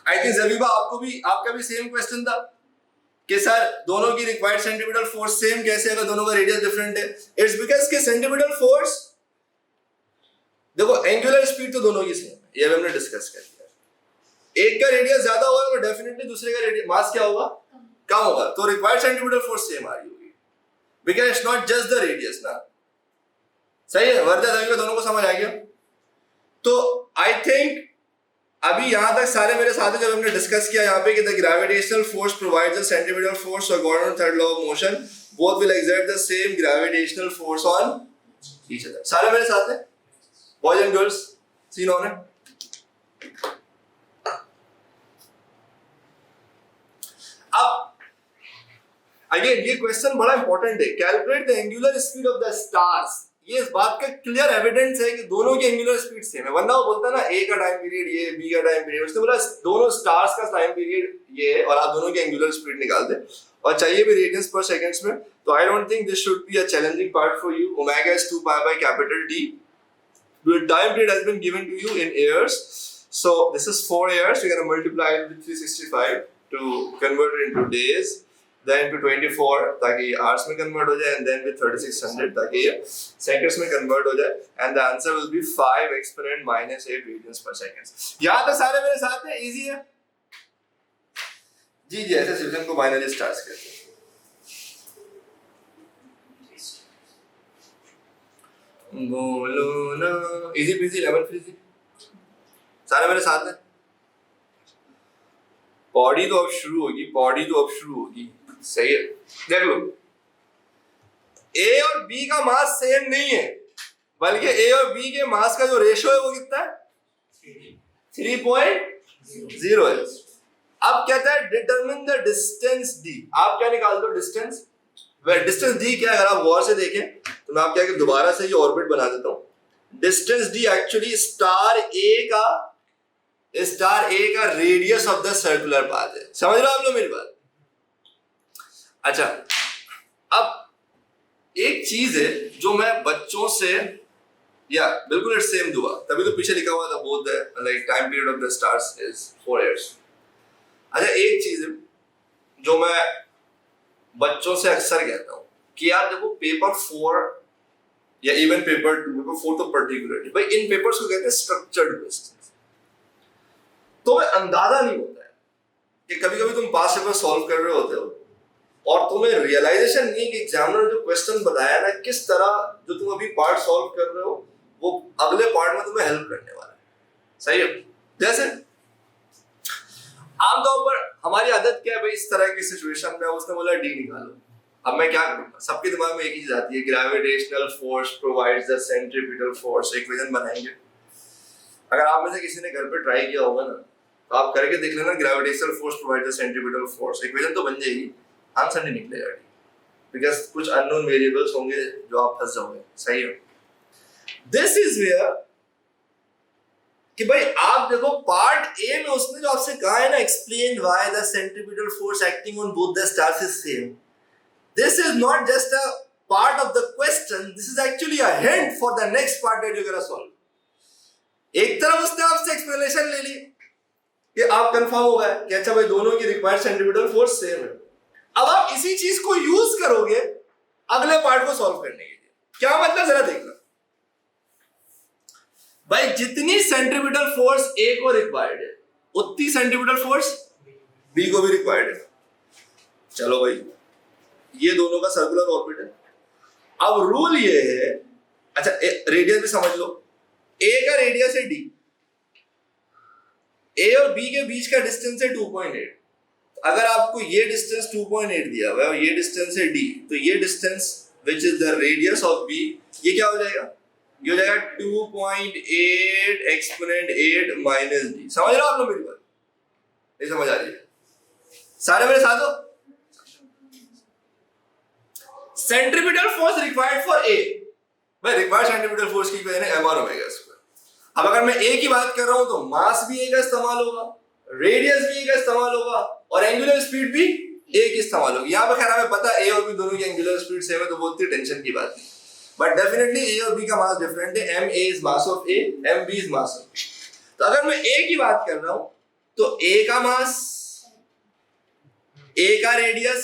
Speaker 1: आई थिंक जबीबा आपका भी सेम क्वेश्चन था कि सर दोनों की रिक्वायर्ड सेंटीमीटर फोर्स सेम कैसे अगर दोनों का रेडियस डिफरेंट है? इट्स बिकॉज़ के सेंटीमीटर फोर्स, देखो एंगुलर स्पीड तो दोनों की सेम है, ये हमने डिस्कस कर लिया। एक का रेडियस ज्यादा होगा तो डेफिनेटली दूसरे का रेडियस मास क्या होगा, कम होगा, तो रिक्वायर्ड सेंटीमीटर फोर्स सेम आ रही होगी, because it's not just the radius ना। सही है वर्दा, जबीबा दोनों को समझ आ गया? तो आई थिंक अभी यहां तक सारे मेरे साथी जब हमने डिस्कस किया यहाँ पे कि the gravitational force provides the centimetre force according to third law of motion, both will exert the same gravitational force on each other. सारे मेरे साथ हैं boys and girls, scene on है? अब अगेन ये क्वेश्चन बड़ा इंपॉर्टेंट है, calculate the angular speed of the stars. ये इस बात का क्लियर एविडेंस है कि दोनों की एंगुलर स्पीड सेम है, वरना वो बोलता ना ए का टाइम पीरियड ये, बी का टाइम पीरियड, उसने बोला दोनों स्टार्स का टाइम पीरियड ये है और आप दोनों की एंगुलर स्पीड निकाल दे और चाहिए भी रेडियंस पर सेकंड्स में। तो I don't think this should be a challenging part for you. Omega is 2 pi by capital D. The time period has been given to you in years, so this is 4 years. We're going to multiply it with 365 to convert it into days, then to 24 ताकि hours में convert हो जाए, and then with 3600 ताकि seconds में convert हो जाए, and the answer will be 5 exponent minus 8 radians per second. यहाँ तक सारे मेरे साथ हैं, easy है जी जी। ऐसे सिस्टम को बाइनरी स्टार्स कहते हैं। बोलो ना, इजी पीजी लेमन फ्रीजी, सारे मेरे साथ हैं। बॉडी तो अब शुरू होगी, सही है। देख लो, ए और बी का मास सेम नहीं है, बल्कि ए और बी के मास का जो रेशो है वो कितना है? 3.0 है। अब कहता है डिटरमिन द डिस्टेंस डी। आप क्या निकाल दो? डिस्टेंस। डिस्टेंस डी क्या है? अगर आप गौर से देखें तो मैं आप क्या दोबारा से ये ऑर्बिट बना देता हूं। डिस्टेंस डी एक्चुअली स्टार ए का radius of the circular path है। समझ रहे हो आप लोग मेरी बात? अच्छा, अब एक चीज है जो मैं बच्चों से, या बिल्कुल सेम दुआ, तभी तो पीछे लिखा हुआ था both the like time period of the stars is 4 years। अच्छा, एक चीज है जो मैं बच्चों से अक्सर कहता हूं कि यार देखो, पेपर 4 या इवन पेपर 2, पेपर 4 तो पर्टिकुलरली भाई इन पेपर्स को कहते हैं स्ट्रक्चर्ड क्वेश्चंस। तो अंदाजा नहीं होता है कि कभी कभी तुम पास पेपर सॉल्व कर रहे होते हो और तुम्हें रियलाइजेशन नहीं कि एग्जामिनर ने जो क्वेश्चन बताया ना, किस तरह जो तुम अभी पार्ट सॉल्व कर रहे हो वो अगले पार्ट में तुम्हें हेल्प करने वाला है। सही है? जैसे आमतौर पर हमारी आदत क्या है भाई, इस तरह की सिचुएशन में उसने बोला डी निकालो। अब मैं क्या करूंगा? सबके दिमाग में एक ही चीज आती है, gravitational force provides the centripetal force. Equation बनाएंगे। अगर आप में से किसी ने घर पे ट्राई किया होगा ना, तो आप करके देख लेना, gravitational force provides the centripetal force. Equation तो बन जाएगी, आंसर नहीं निकलेगा, बिकॉज कुछ अननोन वेरिएबल्स होंगे जो आप फंस जाओगे। सही है? दिस इज वेयर कि भाई आप देखो पार्ट ए में उसने जो आपसे कहा है ना, explain why the centripetal force acting on both the stars is same. This is not just a part of the question, this is actually a hint for the next part that you gonna solve. एक तरफ उसने आपसे explanation ले ली कि आप confirm हो गए कि अच्छा भाई दोनों की रिक्वायर्ड सेंट्रीपिटल फोर्स सेम है। अब आप इसी चीज को यूज करोगे अगले पार्ट को सॉल्व करने के लिए। क्या मतलब जरा देखना भाई, जितनी सेंट्रीपिटल फोर्स ए को रिक्वायर्ड है उतनी सेंट्रीपिटल फोर्स बी को भी रिक्वायर्ड है। चलो भाई, ये दोनों का सर्कुलर ऑर्बिट है। अब रूल ये है, अच्छा रेडियस भी समझ लो, ए का रेडियस है डी, ए और बी के बीच का डिस्टेंस है 2.8। अगर आपको ये डिस्टेंस 2.8 दिया हुआ है और ये डिस्टेंस है d, तो ये distance which is the radius of b, ये क्या हो जाएगा? ये हो जाएगा 2.8 एक्सपोनेंट 8 माइनस d। समझ रहे हो आप लोग मेरी बात? नहीं समझ आ रही है? सारे मेरे साथ हो? Centripetal force required for a, भाई रिक्वायर्ड सेंट्रीपिटल फोर्स की इक्वेशन है m r ओमेगा स्क्वायर। अब अगर मैं a की बात कर रहा हूं तो मास भी a का इस्तेमाल होगा, रेडियस भी a का इस्तेमाल होगा और एंगुलर स्पीड भी a की इस्तेमाल होगी। यहाँ पे खैर हमें पता है a और b दोनों की एंगुलर स्पीड सेम है, तो बहुत ही टेंशन की बात नहीं। बट डेफिनेटली a और b का मास डिफरेंट है। ma is mass of a, mb is mass of b। तो अगर मैं a की बात कर रहा हूं तो a का मास, a का रेडियस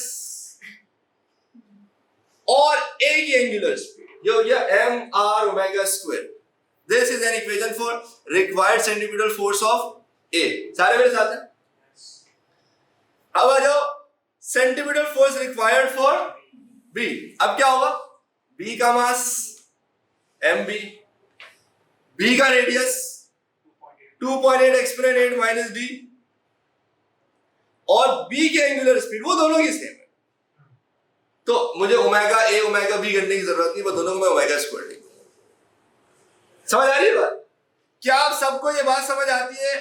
Speaker 1: और a की एंगुलर स्पीड, ये हो गया mr omega square. This is an equation for required centripetal force of a। सारे मेरे साथ हैं? अब आ जाओ centimetre force required for B. अब क्या होगा? बी का मास mb, बी का रेडियस 2.8 एक्सपोनेंट 8 माइनस d और बी की एंगुलर स्पीड वो दोनों की सेम है। तो मुझे ओमेगा ए ओमेगा बी करने की जरूरत नहीं, बस दोनों को मैं ओमेगा स्क्वायर लिख दूंगा। समझ आ रही है बात? क्या आप सबको ये बात समझ आती है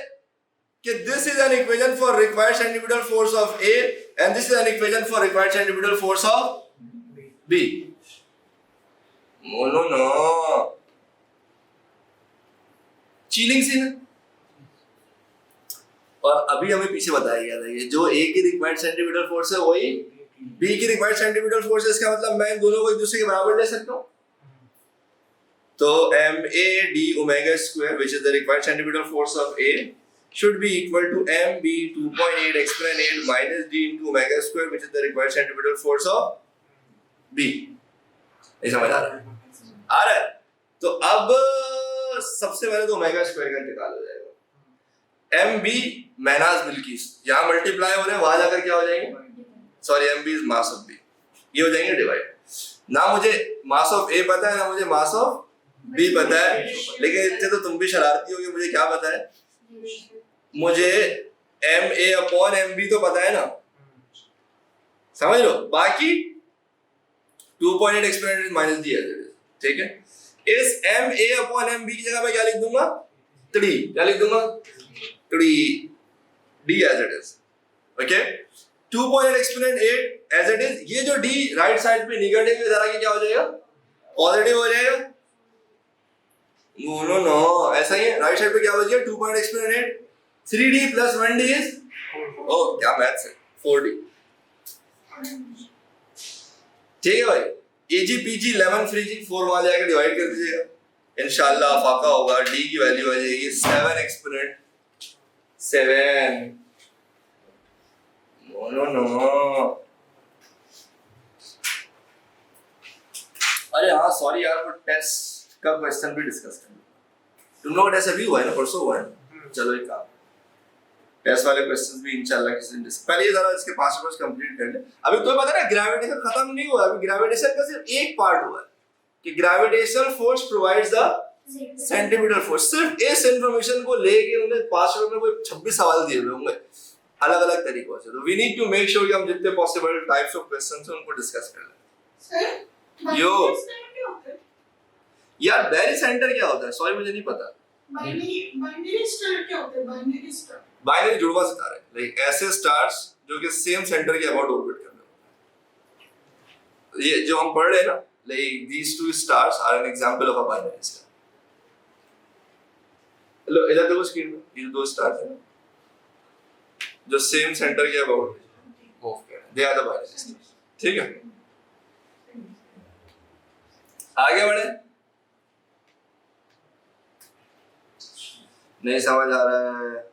Speaker 1: कि this is an equation for required centripetal force of A and this is an equation for required centripetal force of B. No. चीलिंग सी ना। और अभी हमें पीछे बताया गया था ये जो A की रिक्वायर्ड सेंटीमीटर फोर्स है वही B की रिक्वायर्ड सेंटीमीटर फोर्स है, इसका मतलब मैं इन दोनों को एक दूसरे के बराबर ले सकता हूँ। तो MA d omega square which is the required centimeter force of A should be equal to MB 2.8 exponent 8 minus d into omega square which is the required centimeter force of B. ये समझ आ रहा है? आ रहा है? तो अब सबसे पहले तो ओमेगा स्क्वायर का इंतकाल हो जाएगा। MB मैनास बिल्किस यहाँ मल्टीप्लाई हो रहे हैं, वहां जाकर क्या हो जाएंगे? Sorry MB is mass of B, ये हो जाएंगे डिवाइड। ना मुझे मास ऑफ A पता है ना मुझे मास ऑफ B पता है, लेकिन इतने तो तुम भी शरारती होगे, मुझे क्या पता है? मुझे MA अपॉन MB तो पता है ना, समझ लो। बाकी 2.8 एक्सपोनेंट माइनस डी है, ठीक है। इस MA अपॉन MB की जगह मैं क्या लिख दूंगा? 3, क्या लिख दूंगा? 3 D as it is, okay. 2.8 exponent 8 as it is, ये जो D राइट साइड पे नेगेटिव है, जरा कि क्या हो जाएगा? पॉजिटिव हो जाएगा। नो, ऐसा ही है। राइट साइड पे क्या हो जाएगा? 2.8 exponent 8 3D plus 1D is, ओह क्या मैथ्स है, 4D। ठीक है भाई। AG PG लेमन फ्रीजी 4 वहां जाकर डिवाइड कर दीजिएगा, इंशाल्लाह फाका होगा। D की वैल्यू आ जाएगी 7 एक्सपोनेंट 7। नो। अरे हाँ सॉरी यार, वो टेस्ट का क्वेश्चन भी डिस्कस कर लो। तुम लोग टेस्ट अभी हुआ है ना, परसों हुआ है। चलो एक काम, टेस्ट वाले क्वेश्चंस भी इंशाल्लाह किसी दिन पहले जरा इसके पास कंप्लीट कर ले। अभी तो पता है ना ग्रेविटेशन खत्म नहीं हुआ, अभी ग्रेविटेशन का सिर्फ एक पार्ट हुआ है कि gravitational force provides the centimetre force. सिर्फ इस इंफॉर्मेशन को लेके उन्होंने 5 मिनट में कोई 26 सवाल दिए हुए होंगे अलग-अलग तरीकों से। तो we need to make sure कि हम जितने पॉसिबल टाइप्स ऑफ क्वेश्चंस हैं उनको डिस्कस कर लें। यो यार बैरी सेंटर क्या होता है? सॉरी मुझे नहीं पता।
Speaker 3: बाइनरी स्टार क्या होता है? बाइनरी स्टार
Speaker 1: बाइनरी जुड़वा सितारे, लाइक ऐसे स्टार्स जो कि सेम सेंटर के अबाउट ऑर्बिट कर रहे हैं। ये जो हम पढ़ रहे हैं ना, like these two stars are an example of a binary star. लो इधर देखो स्क्रीन में, ये दो स्टार्स हैं जो सेम सेंटर के अबाउट मूव कर रहे हैं, they are the binary stars. ठीक है, आगे बढ़े। नहीं समझ आ रहा है?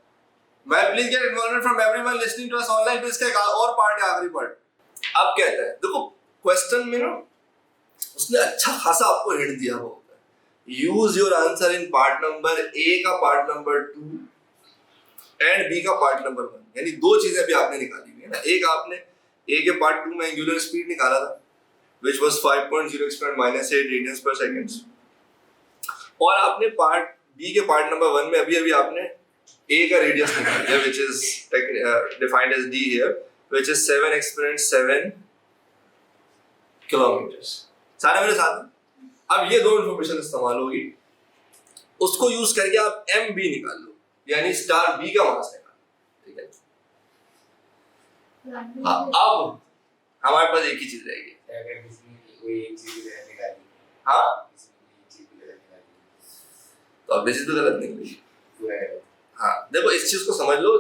Speaker 1: मैं please get involvement from everyone listening to us online. तो इसका एक और पार्ट है, आखिरी पार्ट। अब कहता है देखो क्वेश्चन में ना उसने अच्छा खासा आपको हिंट दिया हुआ होता है। Use your answer in part number A का पार्ट नंबर 2 एंड बी का पार्ट नंबर 1। यानी दो चीजें भी आपने निकाली हुई है ना। एक आपने ए के पार्ट 2 में एंगुलर स्पीड निकाला था व्हिच वाज 5.0 एक्सपोनेंट -8 रेडियंस पर सेकंड, और आपने पार्ट बी के पार्ट नंबर 1 में अभी आपने A का रेडियस निकाल लिया which is defined as D here which is 7 exponent 7 kilometers। सारे मेरे साथ। अब ये दो इंफॉर्मेशन इस्तेमाल होगी, उसको यूज करके आप MB निकाल लो, यानी स्टार B का मास निकालो। ठीक है, अब हमारे पास एक ही चीज रहेगी।
Speaker 4: अगर किसी ने कोई एक चीज निकाली,
Speaker 1: हाँ तो अब बेसिस तो गलत निकली। हाँ देखो इस चीज को समझ लो,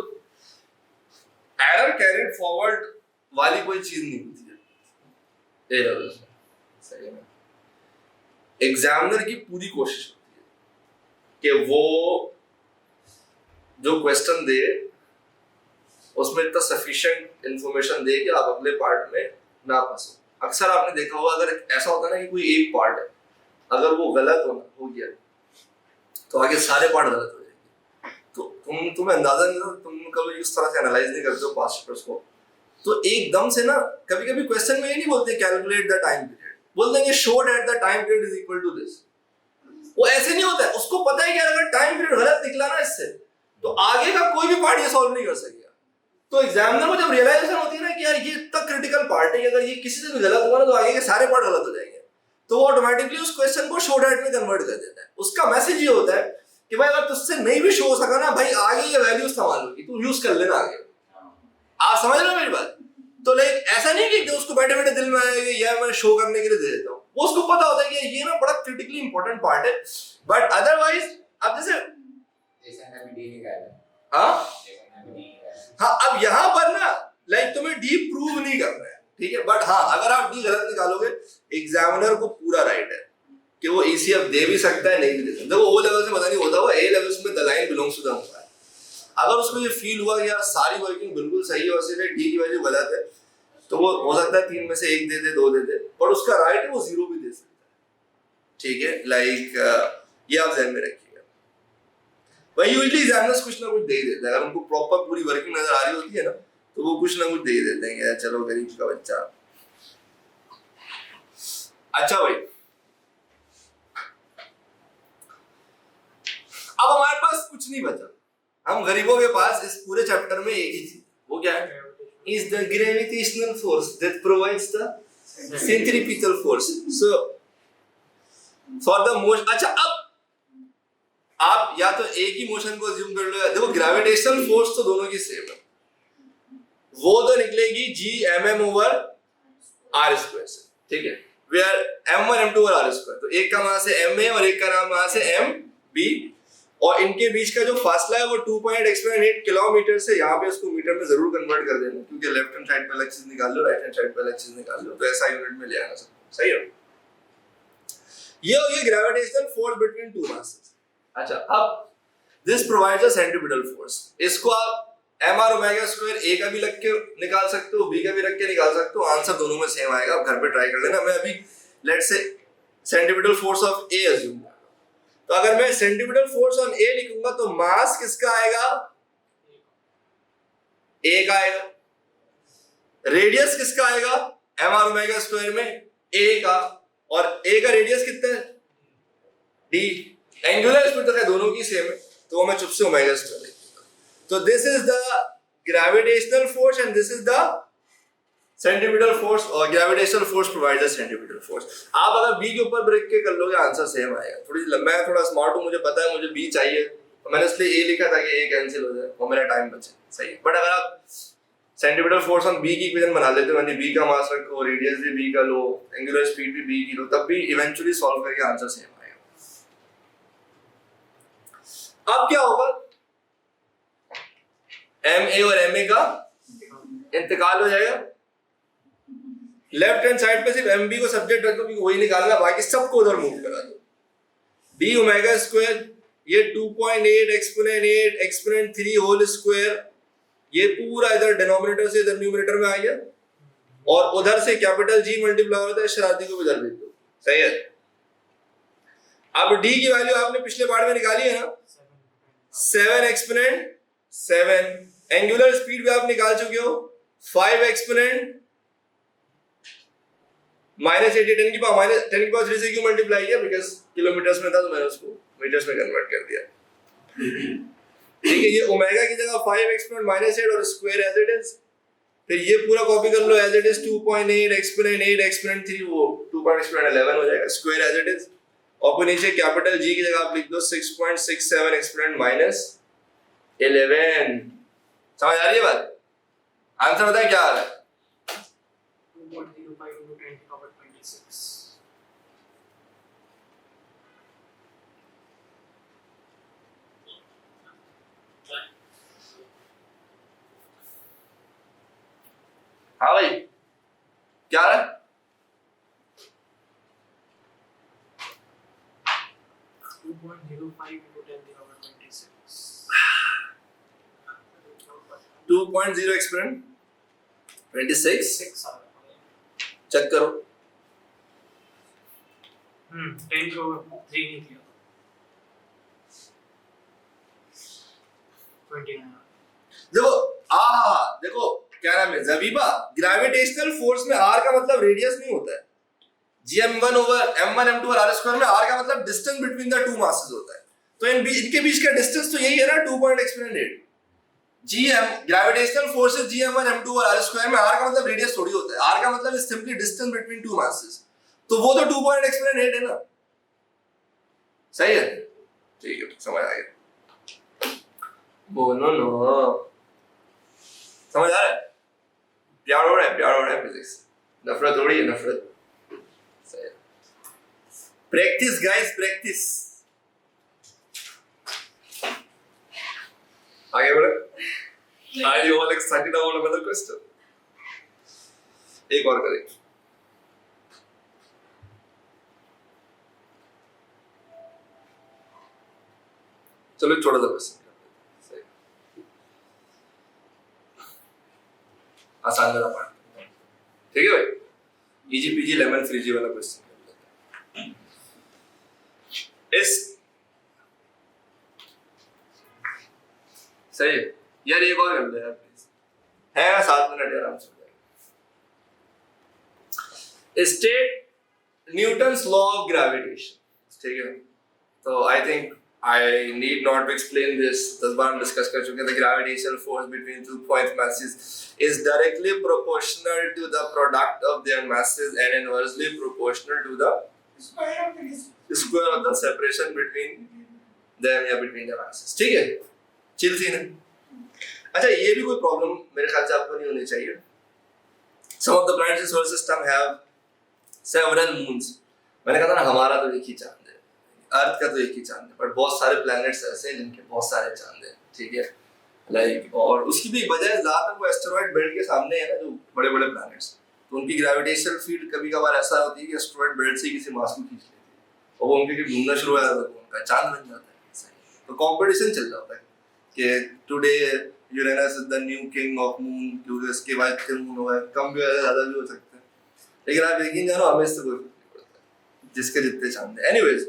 Speaker 1: एरर कैरिड फॉरवर्ड वाली कोई चीज नहीं होती है एरर। सही है, एग्जामिनर की पूरी कोशिश होती है कि वो जो क्वेश्चन दे उसमें इतना सफिशिएंट इंफॉर्मेशन दे कि आप अगले पार्ट में ना फंसो। अक्सर आपने देखा होगा अगर ऐसा होता है ना कि कोई एक पार्ट है, अगर वो गलत हो गया तो आगे सारे पार्ट गलत हो जाएंगे। तो तुम्हें अंदाजा नहीं होता, तुम कभी इस तरह से एनालाइज नहीं करते हो पास्ट पेपर्स को। तो एकदम से ना कभी-कभी क्वेश्चन में ये नहीं बोलते कैलकुलेट द टाइम पीरियड, बोल देंगे show that the time period is equal to this. वो ऐसे नहीं होता है, उसको पता है कि अगर टाइम पीरियड गलत निकला ना इससे तो आगे का कोई भी पार्ट ये सॉल्व नहीं कर सकेगा। तो एग्जामिनर को जब रियलाइजेशन होती है ना कि यार ये इतना क्रिटिकल पार्ट है कि अगर ये किसी से भी गलत हुआ ना तो आगे के सारे पार्ट गलत हो जाएंगे, तो वो ऑटोमेटिकली उस क्वेश्चन को शो दैट में कन्वर्ट कर देता है। उसका मैसेज ये होता है कि भाई अगर तुझसे नहीं भी शो हो सका ना भाई, आगे ये वैल्यूज संभाल लोगी, तू यूज कर लेना आगे। आप समझ रहे हो मेरी बात? तो लाइक ऐसा नहीं कि उसको बैठे बैठे दिल में आएगा यार मैं शो करने के लिए दे देता हूँ, वो उसको पता होता है कि ये ना बड़ा क्रिटिकली इंपॉर्टेंट पार्ट है। बट अदरवाइज अब जैसे हाँ, अब यहाँ पर ना लाइक तुम्हें डी प्रूव नहीं करना है, ठीक है, बट हाँ अगर आप डी गलत निकालोगे एग्जामिनर को पूरा राइट है कि वो ईसीएफ दे भी सकता है, नहीं भी दे सकता। देखो ओ लेवल से पता नहीं होता, वो ए लेवल्स में the line belongs to the umpire. अगर उसको ये फील हुआ कि यार सारी वर्किंग बिल्कुल सही है और सिर्फ डी की वैल्यू गलत है, तो वो हो सकता है 3 में से 1 दे दे, 2 दे दे, पर उसका राइट है वो 0 भी दे सकता है, ठीक है। लाइक ये आप ध्यान में रखिएगा। भाई यूजुअली एग्जामिनर्स कुछ ना कुछ दे ही देते हैं, अगर उनको प्रॉपर पूरी वर्किंग नजर आ रही होती है ना तो वो कुछ ना कुछ दे ही देते हैं यार चलो गरीब का बच्चा। अच्छा भाई, अब हमारे पास कुछ नहीं बचा, हम गरीबों के पास इस पूरे चैप्टर में एक ही चीज, वो क्या है? Is the gravitational force that provides the centripetal force. So for the motion, अच्छा अब आप या तो एक ही मोशन को अज्यूम कर लो, या देखो ग्रेविटेशनल फोर्स तो दोनों की सेम है, वो तो निकलेगी जी mm ओवर r स्क्वायर से, ठीक है, where m1 m2 over r square, तो एक का वहां से m है और एक का नाम वहां से m b, और इनके बीच का जो फासला है वो 2.8 किलोमीटर से, यहाँ पे उसको मीटर में जरूर कन्वर्ट कर देना, क्योंकि लेफ्ट हैंड साइड पे अलग चीज निकाल लो, राइट हैंड साइड पे अलग चीज निकाल लो, तो ऐसा यूनिट में ले आना सबको, सही है। ये हो गया gravitational force between two masses. अच्छा, अब this provides a centripetal force, इसको आप mr ओमेगा स्क्वायर a का भी लग के निकाल सकते हो, b का भी रख के निकाल सकते हो, आंसर दोनों में सेम आएगा, आप घर पे ट्राई कर लेना। मैं अभी let's say centripetal force of a assume, तो अगर मैं सेंटीमीटर फोर्स ऑन ए लिखूंगा तो मास किसका आएगा? ए का आएगा। रेडियस किसका आएगा? mr ओमेगा स्क्वायर में ए का, और ए का रेडियस कितना है? डी। एंगुलर स्पीड तो दोनों की सेम है, तो मैं चुप से ओमेगा स्क्वायर लिखूंगा। तो this is the gravitational force and this is the centimetre force, और gravitational force provides the centimetre force. आप अगर बी के ऊपर ब्रेक के कर लोगे आंसर सेम आएगा। थोड़ी लंबा है, थोड़ा स्मार्ट हूं, मुझे पता है, मुझे बी चाहिए, तो मैंने इसलिए ए लिखा था कि ए कैंसिल हो जाए और मेरा टाइम बचे, सही। बट अगर आप सेंटीमीटर फोर्स ऑन बी की इक्वेशन बना लेते हो, यानी बी का मास रखो, रेडियस भी बी का लो, एंगुलर स्पीड भी बी की लो, तब भी इवेंचुअली सॉल्व करके आंसर सेम आएगा। अब क्या होगा? एम ए और एम ए का इंतकाल हो जाएगा, लेफ्ट हैंड साइड पे सिर्फ एमबी को सब्जेक्ट रख दो क्योंकि वही निकालना, बाकी सबको उधर मूव करा दो। डी ओमेगा स्क्वायर, ये 2.8 एक्सपोनेंट 3 होल स्क्वायर, ये पूरा इधर डिनोमिनेटर से इधर न्यूमरेटर में आ गया, और उधर से कैपिटल जी मल्टीप्लाई होता है, शरारती को इधर भेज दो, सही है। अब डी की वैल्यू आपने पिछले पार्ट में निकाली है ना, 7 एक्सपोनेंट 7, एंगुलर स्पीड भी आप निकाल चुके हो, 5 एक्सपोनेंट -80, 10 की पावर 3 से क्यों मल्टीप्लाई किया? बिकॉज किलोमीटर्स में था तो मैंने उसको मीटर्स में कन्वर्ट कर दिया, ठीक है। ये ओमेगा की जगह 5 एक्सपोनेंट -8 और स्क्वायर एज इट इज, फिर ये पूरा कॉपी कर लो as it is, 2.8 exponent 8 exponent 3, वो 2.11 हो जाएगा, स्क्वायर एज इट इज, और फिर नीचे कैपिटल जी की जगह आप लिख दो 6.67 एक्सपोनेंट -11। समझ आ रही है बात? आंसर बताएं क्या आ रहा है?
Speaker 2: 2.05 into 10 to the power 26.
Speaker 1: हाँ भाई, क्या आ रहा है?
Speaker 2: 2.05 into 10 to the power 26.
Speaker 1: 2.0 exponent 26,
Speaker 2: 6 आ रहा है।
Speaker 1: चेक करो।
Speaker 2: 10 को 3 नहीं किया, 29।
Speaker 1: देखो देखो क्या नाम है, जबीबा, ग्रेविटेशनल फोर्स में r का मतलब रेडियस नहीं होता है, gm1 ओवर m1 m2 और r स्क्वायर में r का मतलब distance between the two masses होता है, तो इनके बीच का डिस्टेंस तो यही है ना, 2.8। gm gravitational forces gm1 m2 और r स्क्वायर में r का मतलब रेडियस थोड़ी होता है, r का मतलब is simply distance between two masses, तो वो तो 2.8 है ना, सही है। ठीक है, समझ आ गया। बोलो नो, समझ आ रहा है? प्यार हो रहा है फिजिक्स, नफरत हो रही है, नफरत। Practice guys, practice. आगे बढ़ो। Are you all excited about another question? एक और करेंगे। चलो एक छोटा सा क्वेश्चन करते हैं, आसान वाला पार्ट, ठीक है भाई? इजी पीजी लेमन फ्रीजी वाला क्वेश्चन कर लेते हैं। इस सही है यार, एक और कर ले यार प्लीज, है 7 मिनट आराम से हो जाएगा। State Newton's law of gravitation, ठीक है? तो I think I need not to explain this, 10 बार हम डिस्कस कर चुके हैं। The gravitational force between 2 point masses is directly proportional to the product of their masses and inversely proportional to the
Speaker 3: Square of the distance.
Speaker 1: square of the separation between them या between the masses, ठीक है? Chill scene है। अच्छा, ये भी कोई problem मेरे ख्याल से आपको नहीं होनी चाहिए। Some of the planets in solar system have several moons. मैंने कहा था ना, हमारा तो एक ही चांद है, अर्थ का तो एक ही चांद है, पर बहुत सारे प्लैनेट्स ऐसे हैं जिनके बहुत सारे चांद हैं, ठीक है? लाइक और उसकी भी वजह ज़्यादातर वो एस्टेरॉइड बेल्ट के सामने है ना, जो बड़े बड़े प्लैनेट्स, तो उनकी ग्रेविटेशनल फील्ड कभी कभार ऐसा होती है कि एस्टेरॉइड बेल्ट से किसी मास को खींच लेती है और वो उनके घूमना शुरू हो जाता है, तो उनका चांद बन जाता है। तो कंपटीशन चल रहा है कि today Uranus is the new king of moon, क्योंकि इसके बाद फिर मून होगा, कम भी हो ज़्यादा भी हो सकता है, लेकिन आप यकीन जानो हमें इससे कोई फर्क नहीं पड़ता जिसके जितने चांद हैं। Anyways,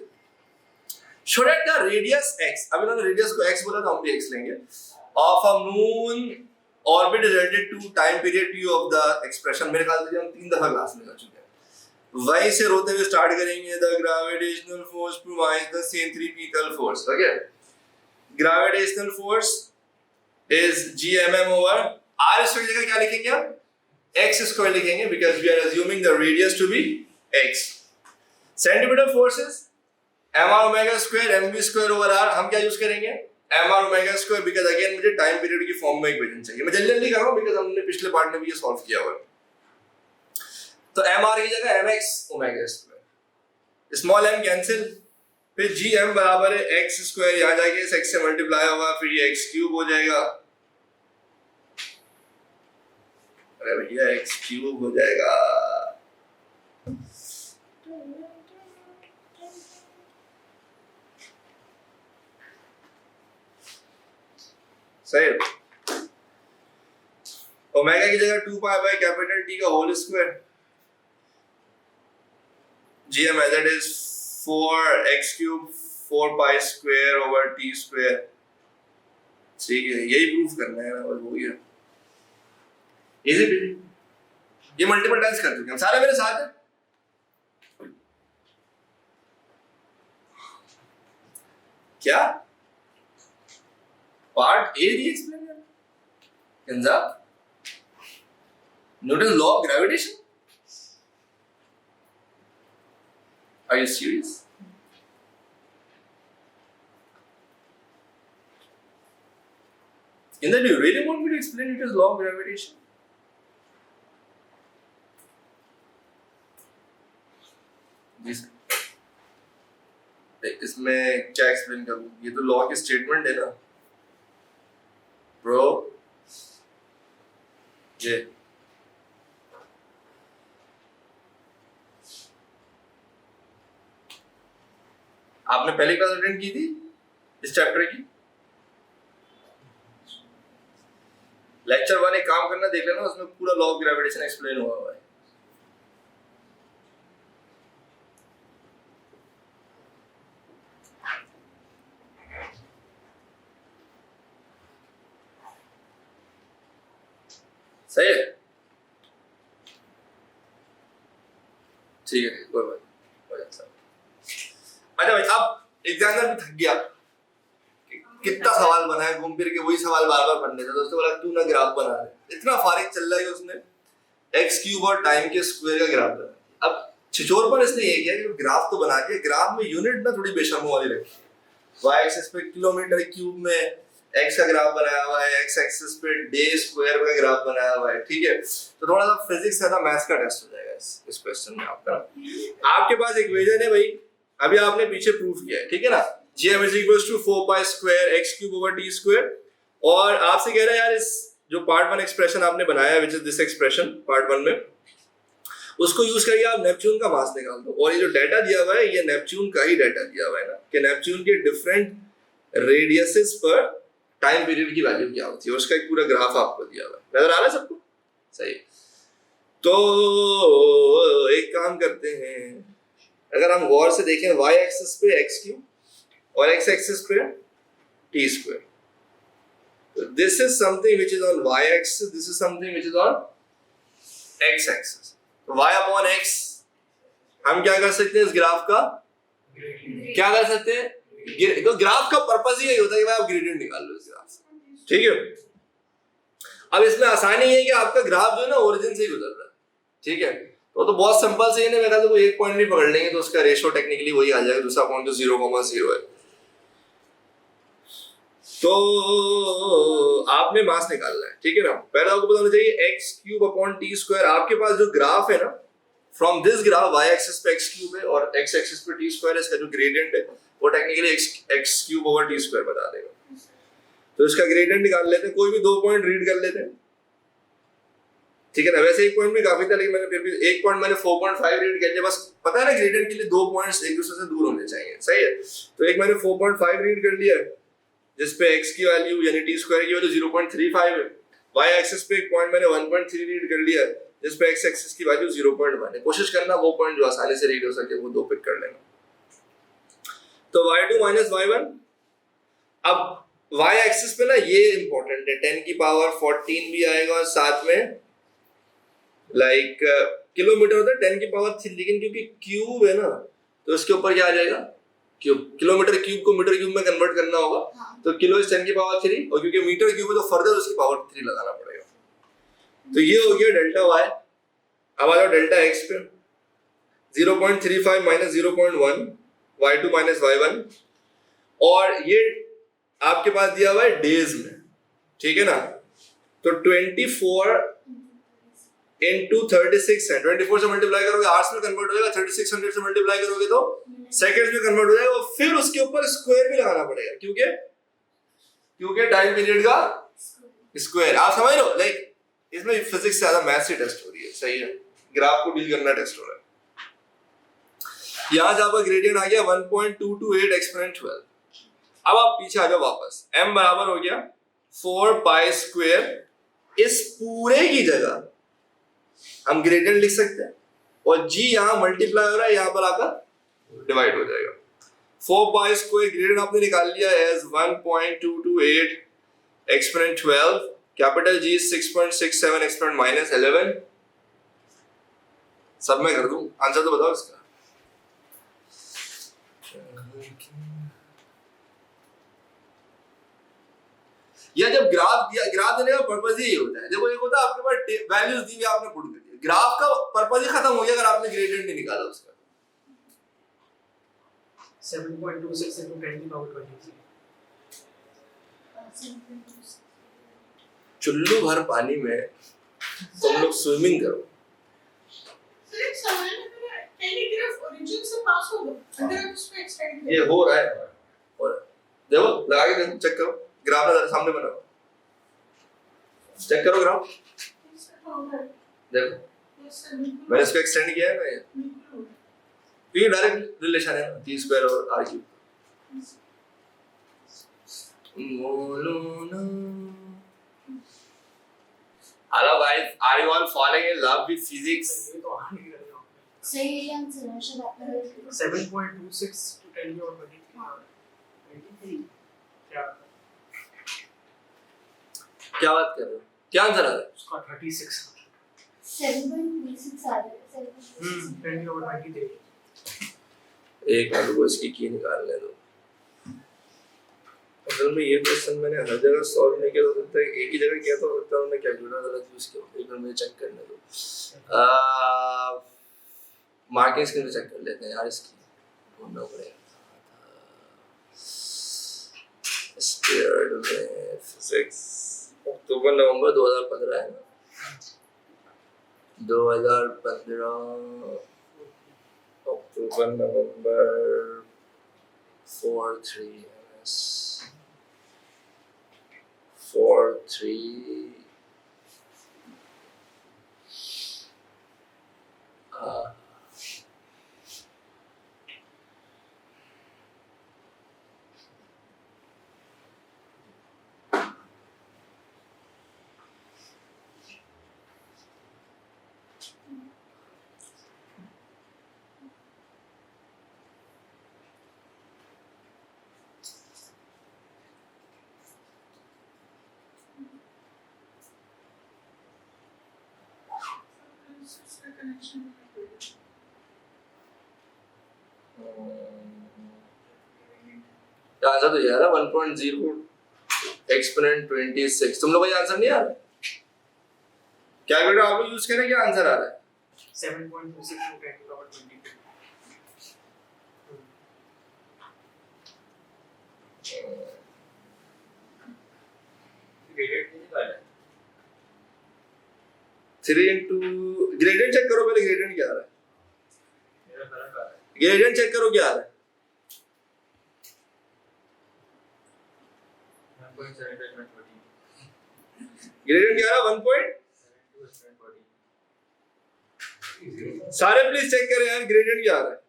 Speaker 1: should at the radius x, अभी मैंने रेडियस को x बोला तो हम भी x लेंगे, of a moon orbit related to time period t of the expression, मेरे ख्याल से हम 3 दफा क्लास में कर चुके हैं। y से रोते हुए स्टार्ट करेंगे, the gravitational force provides the centripetal force, okay? Gravitational force is gmm over r square, जगह क्या लिखेंगे आप? x स्क्वायर लिखेंगे, because we are assuming the radius to be x. Centripetal forces mr omega square mv square over r, हम क्या use करेंगे? mr omega square, because again मुझे time period की फॉर्म में इक्वेशन चाहिए। मैं जल्दी कर रहा हूं बिकॉज़ हमने पिछले पार्ट में भी ये सॉल्व किया हुआ है। तो mr की जगह mx omega square, small m cancel, फिर gm बराबर है x स्क्वायर, यहां जाके इस x से मल्टीप्लाई होगा, फिर ये x क्यूब हो जाएगा। अरे भैया x क्यूब हो जाएगा, सही है? ओमेगा की जगह 2 पाई बाय कैपिटल T का whole square, gm as it is 4x cube 4 pi square over t square, ठीक है? यही प्रूफ करना है ना, बस वो ही है, इजी भी। ये मल्टीपल टाइम्स कर चुके हैं, सारे मेरे साथ हैं। क्या पार्ट ए दी एक्सप्लेन कर Punjab Newton law of gravitation, are you serious? In that, do you really want me to explain Newton's law of gravitation? जी सर, इसमें क्या एक्सप्लेन करूं? ये तो लॉ की स्टेटमेंट है ना ब्रो। ये आपने पहली क्लास अटेंड की थी इस चैप्टर की? लेक्चर 1 एक काम करना, देख लेना, उसमें पूरा लॉ ऑफ ग्रेविटेशन एक्सप्लेन हुआ हुआ है। सही है? ठीक है, कोई बात नहीं। अच्छा भाई, अब एग्जामिनर भी थक गया, कितना सवाल बना है, घूम फिर के वही सवाल बार बार पढ़ने थे। दोस्तों बोला तू ना ग्राफ बना रहे, इतना फारिग चल रहा है कि उसने एक्स क्यूब और टाइम के स्क्वायर का ग्राफ बना। अब छिछोर पर इसने ये किया कि ग्राफ तो बना के ग्राफ में यूनिट ना थोड़ी बेशर्मों वाली रखी है। y एक्सिस पे किलोमीटर क्यूब में x का ग्राफ बनाया हुआ है, x एक्सिस पे डे स्क्वायर का ग्राफ बनाया हुआ है, ठीक है। तो थोड़ा सा फिजिक्स से ज्यादा मैथ्स का टेस्ट हो जाएगा इस क्वेश्चन में आपका। आपके पास इक्वेशन है भाई, अभी आपने पीछे प्रूफ किया है, ठीक है ना, gm is equals to 4 pi square x cube over t square, और आपसे कह रहा है यार इस जो पार्ट 1 एक्सप्रेशन आपने बनाया है which is this expression part 1 में, उसको यूज करके आप नेपच्यून का मास निकाल दो। और ये जो डाटा दिया हुआ है ये नेपच्यून का ही डाटा दिया हुआ है ना, कि नेपच्यून के डिफरेंट रेडियसेस पर टाइम पीरियड की वैल्यू क्या होती है, उसका एक पूरा ग्राफ आपको दिया हुआ है। नजर आ रहा है सबको? सही। तो एक काम करते हैं, अगर हम गौर से देखें y एक्सिस पे x क्यूब और x एक्सिस पे t square, so this is something which is on y axis, this is something which is on x axis. तो y upon x हम क्या कर सकते हैं इस ग्राफ का, क्या कर सकते हैं, तो ग्राफ का पर्पस ही यही होता है कि भाई आप ग्रेडियंट निकाल लो इस ग्राफ से, ठीक है। अब इसमें आसानी ये है कि आपका ग्राफ जो है ना ओरिजिन से ही गुजर रहा है, ठीक है। तो बहुत सिंपल से है, मैं कोई एक पॉइंट भी पकड़ लेंगे तो उसका रेशियो टेक्निकली वही आ जाएगा, दूसरा पॉइंट तो 0,0 है। तो आपने मास निकालना है, ठीक है ना। पहले आपको पता होना चाहिए x cube upon t square. आपके पास जो ग्राफ है ना, from this graph y axis पे x क्यूब है और x एक्सिस पे t स्क्वायर है, इसका जो ग्रेडियंट है वो technically x cube over t square बता देगा। तो इसका ग्रेडियंट निकाल लेते हैं, कोई भी दो पॉइंट रीड कर लेते हैं, ठीक है ना। वैसे एक पॉइंट भी काफी था, लेकिन मैंने फिर भी एक पॉइंट मैंने 4.5 रीड कर लिया, बस पता है ना ग्रेडियंट के लिए दो पॉइंट्स एक दूसरे से दूर होने चाहिए, सही है। तो एक मैंने 4.5 रीड कर लिया जिस पे x की वैल्यू यानी t स्क्वायर की वैल्यू 0.35 है, y एक्सिस पे एक पॉइंट मैंने 1.3 रीड कर लिया जिस पे x एक्सिस की वैल्यू 0.1 है। कोशिश करना वो पॉइंट जो आसानी से रीड हो सके वो दो पिक कर लेना। तो y2 माइनस y1, अब y एक्सिस पे ना ये इंपॉर्टेंट है, 10 की पावर 14 भी आएगा और साथ में लाइक किलोमीटर होता है 10 की पावर 3, लेकिन क्योंकि क्यूब है ना तो उसके ऊपर क्या आ जाएगा, क्यूब। किलोमीटर क्यूब को मीटर क्यूब में कन्वर्ट करना होगा, तो किलो इज 10 की पावर 3, और क्योंकि मीटर क्यूब है तो फर्दर उसकी पावर 3 लगाना पड़ेगा। तो ये हो गया डेल्टा y। अब आ जाओ डेल्टा x पे, 0.35 माइनस 0.1, y2 माइनस y1, और ये आपके पास दिया हुआ है डेज में, ठीक है ना। तो 24 into 36 है, 24 से मल्टीप्लाई करोगे आवर्स में कन्वर्ट हो जाएगा, 3600 से मल्टीप्लाई करोगे तो सेकंड्स में कन्वर्ट हो जाएगा, और फिर उसके ऊपर स्क्वायर भी लगाना पड़ेगा क्योंकि टाइम पीरियड का स्क्वायर। आप समझ लो, लाइक इसमें फिजिक्स से ज्यादा मैथ्स ही टेस्ट हो रही है, सही है। ग्राफ को डील करना टेस्ट हो रहा है। यहां से आपका ग्रेडियंट आ गया 1.228 एक्सपोनेंट 12। अब आप पीछे आ जाओ वापस, m बराबर हो गया 4 पाई स्क्वायर, इस पूरे की जगह हम ग्रेडियंट लिख सकते हैं, और g यहां मल्टीप्लाई हो रहा है, यहां पर आकर डिवाइड हो जाएगा। 4 पाई स्क्वायर ग्रेडियंट आपने निकाल लिया as 1.228 exponent 12, capital G 6.67 exponent minus 11। सब मैं कर दूं, आंसर तो बताओ इसका। या जब ग्राफ देने का पर्पस ही होता है, देखो एक होता है आपके पास वैल्यूज दी हुई आपने पुट कर दिया, ग्राफ का पर्पस ही खत्म हो गया अगर आपने ग्रेडियंट नहीं निकाला उसका।
Speaker 2: 7.26 into 10 की पावर 23।
Speaker 1: चुल्लू भर पानी में तुम लोग स्विमिंग करो।
Speaker 3: सर एक सवाल है, मेरा टेलीग्राफ ओरिजिन से पास होगा, अगर आप उसको एक्सटेंड करें।
Speaker 1: ये हो रहा है, और देखो लगा के देखो, चेक करो ग्राफ नजर सामने बनाओ, चेक करो ग्राफ, देखो मैंने इसको एक्सटेंड किया है ना, ये डायरेक्ट रिलेशन है ना, t स्क्वायर और r cube. Hello guys, are you all falling in love with physics?
Speaker 2: ये तो आ नहीं रहा है।
Speaker 5: सही आंसर है शायद।
Speaker 2: 7.26 to 10 की पावर 23।
Speaker 1: क्या बात कर रहे हो, क्या आंसर आ रहा है
Speaker 2: उसका 36।
Speaker 5: 7.36 आ रहा है।
Speaker 2: 10 की पावर 23।
Speaker 1: एक मिनट को इसकी की निकालने दो। असल में ये क्वेश्चन मैंने हर जगह सॉल्व नहीं किया, हो सकता है एक ही जगह किया तो होता है, उन्होंने कैलकुलेटर गलत यूज किया। एक बार मुझे चेक करने दो, मार्किंग स्क्रीन पे चेक कर लेते हैं यार, इसकी ढूंढना पड़ेगा। स्पेयर्ड में फिजिक्स अक्टूबर नवंबर 2015 है ना 2015 अक्टूबर नवंबर 4-3 4-3
Speaker 3: It's a connection.
Speaker 1: आंसर तो यार 1.0 एक्सपोनेंट 26 तुम लोग को ये आंसर नहीं आ रहा कैलकुलेटर आप लोग यूज करें क्या आंसर आ रहा है
Speaker 2: 7.26 into 10 to the power 22.
Speaker 4: Graded नहीं निकाला है
Speaker 1: 3 into ग्रेडियंट चेक करो पहले ग्रेडियंट क्या आ रहा है
Speaker 4: मेरा फर्क आ रहा है
Speaker 1: ग्रेडियंट चेक करो क्या आ रहा है
Speaker 4: 1.7
Speaker 1: ग्रेडियंट क्या आ रहा है 1. सारे प्लीज चेक करें यार ग्रेडियंट क्या आ रहा है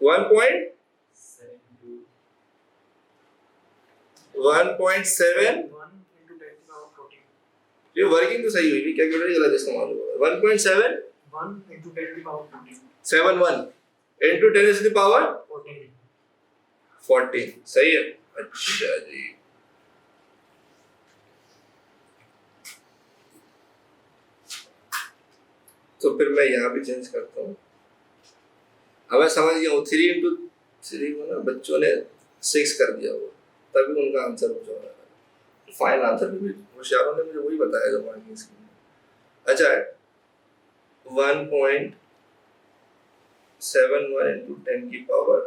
Speaker 1: 1.7
Speaker 2: 1 into 10 to the power 14.
Speaker 1: ये वर्किंग तो सही हुई कैलकुलेटर गलत इस्तेमाल हुआ 1.7
Speaker 2: 1 into 10 to the power 14.
Speaker 1: 71 into 10 to the power
Speaker 2: 14.
Speaker 1: 14 सही है अच्छा जी तो फिर मैं यहाँ पे चेंज करता हूँ अब मैं समझ गया हूँ 3 into 3 को ना बच्चों ने 6 कर दिया वो तभी उनका आंसर हो रहा है फाइनल आंसर भी होशियारों ने मुझे वही बताया जो मार्किंग स्कीम अच्छा 1.71 into 10 की पावर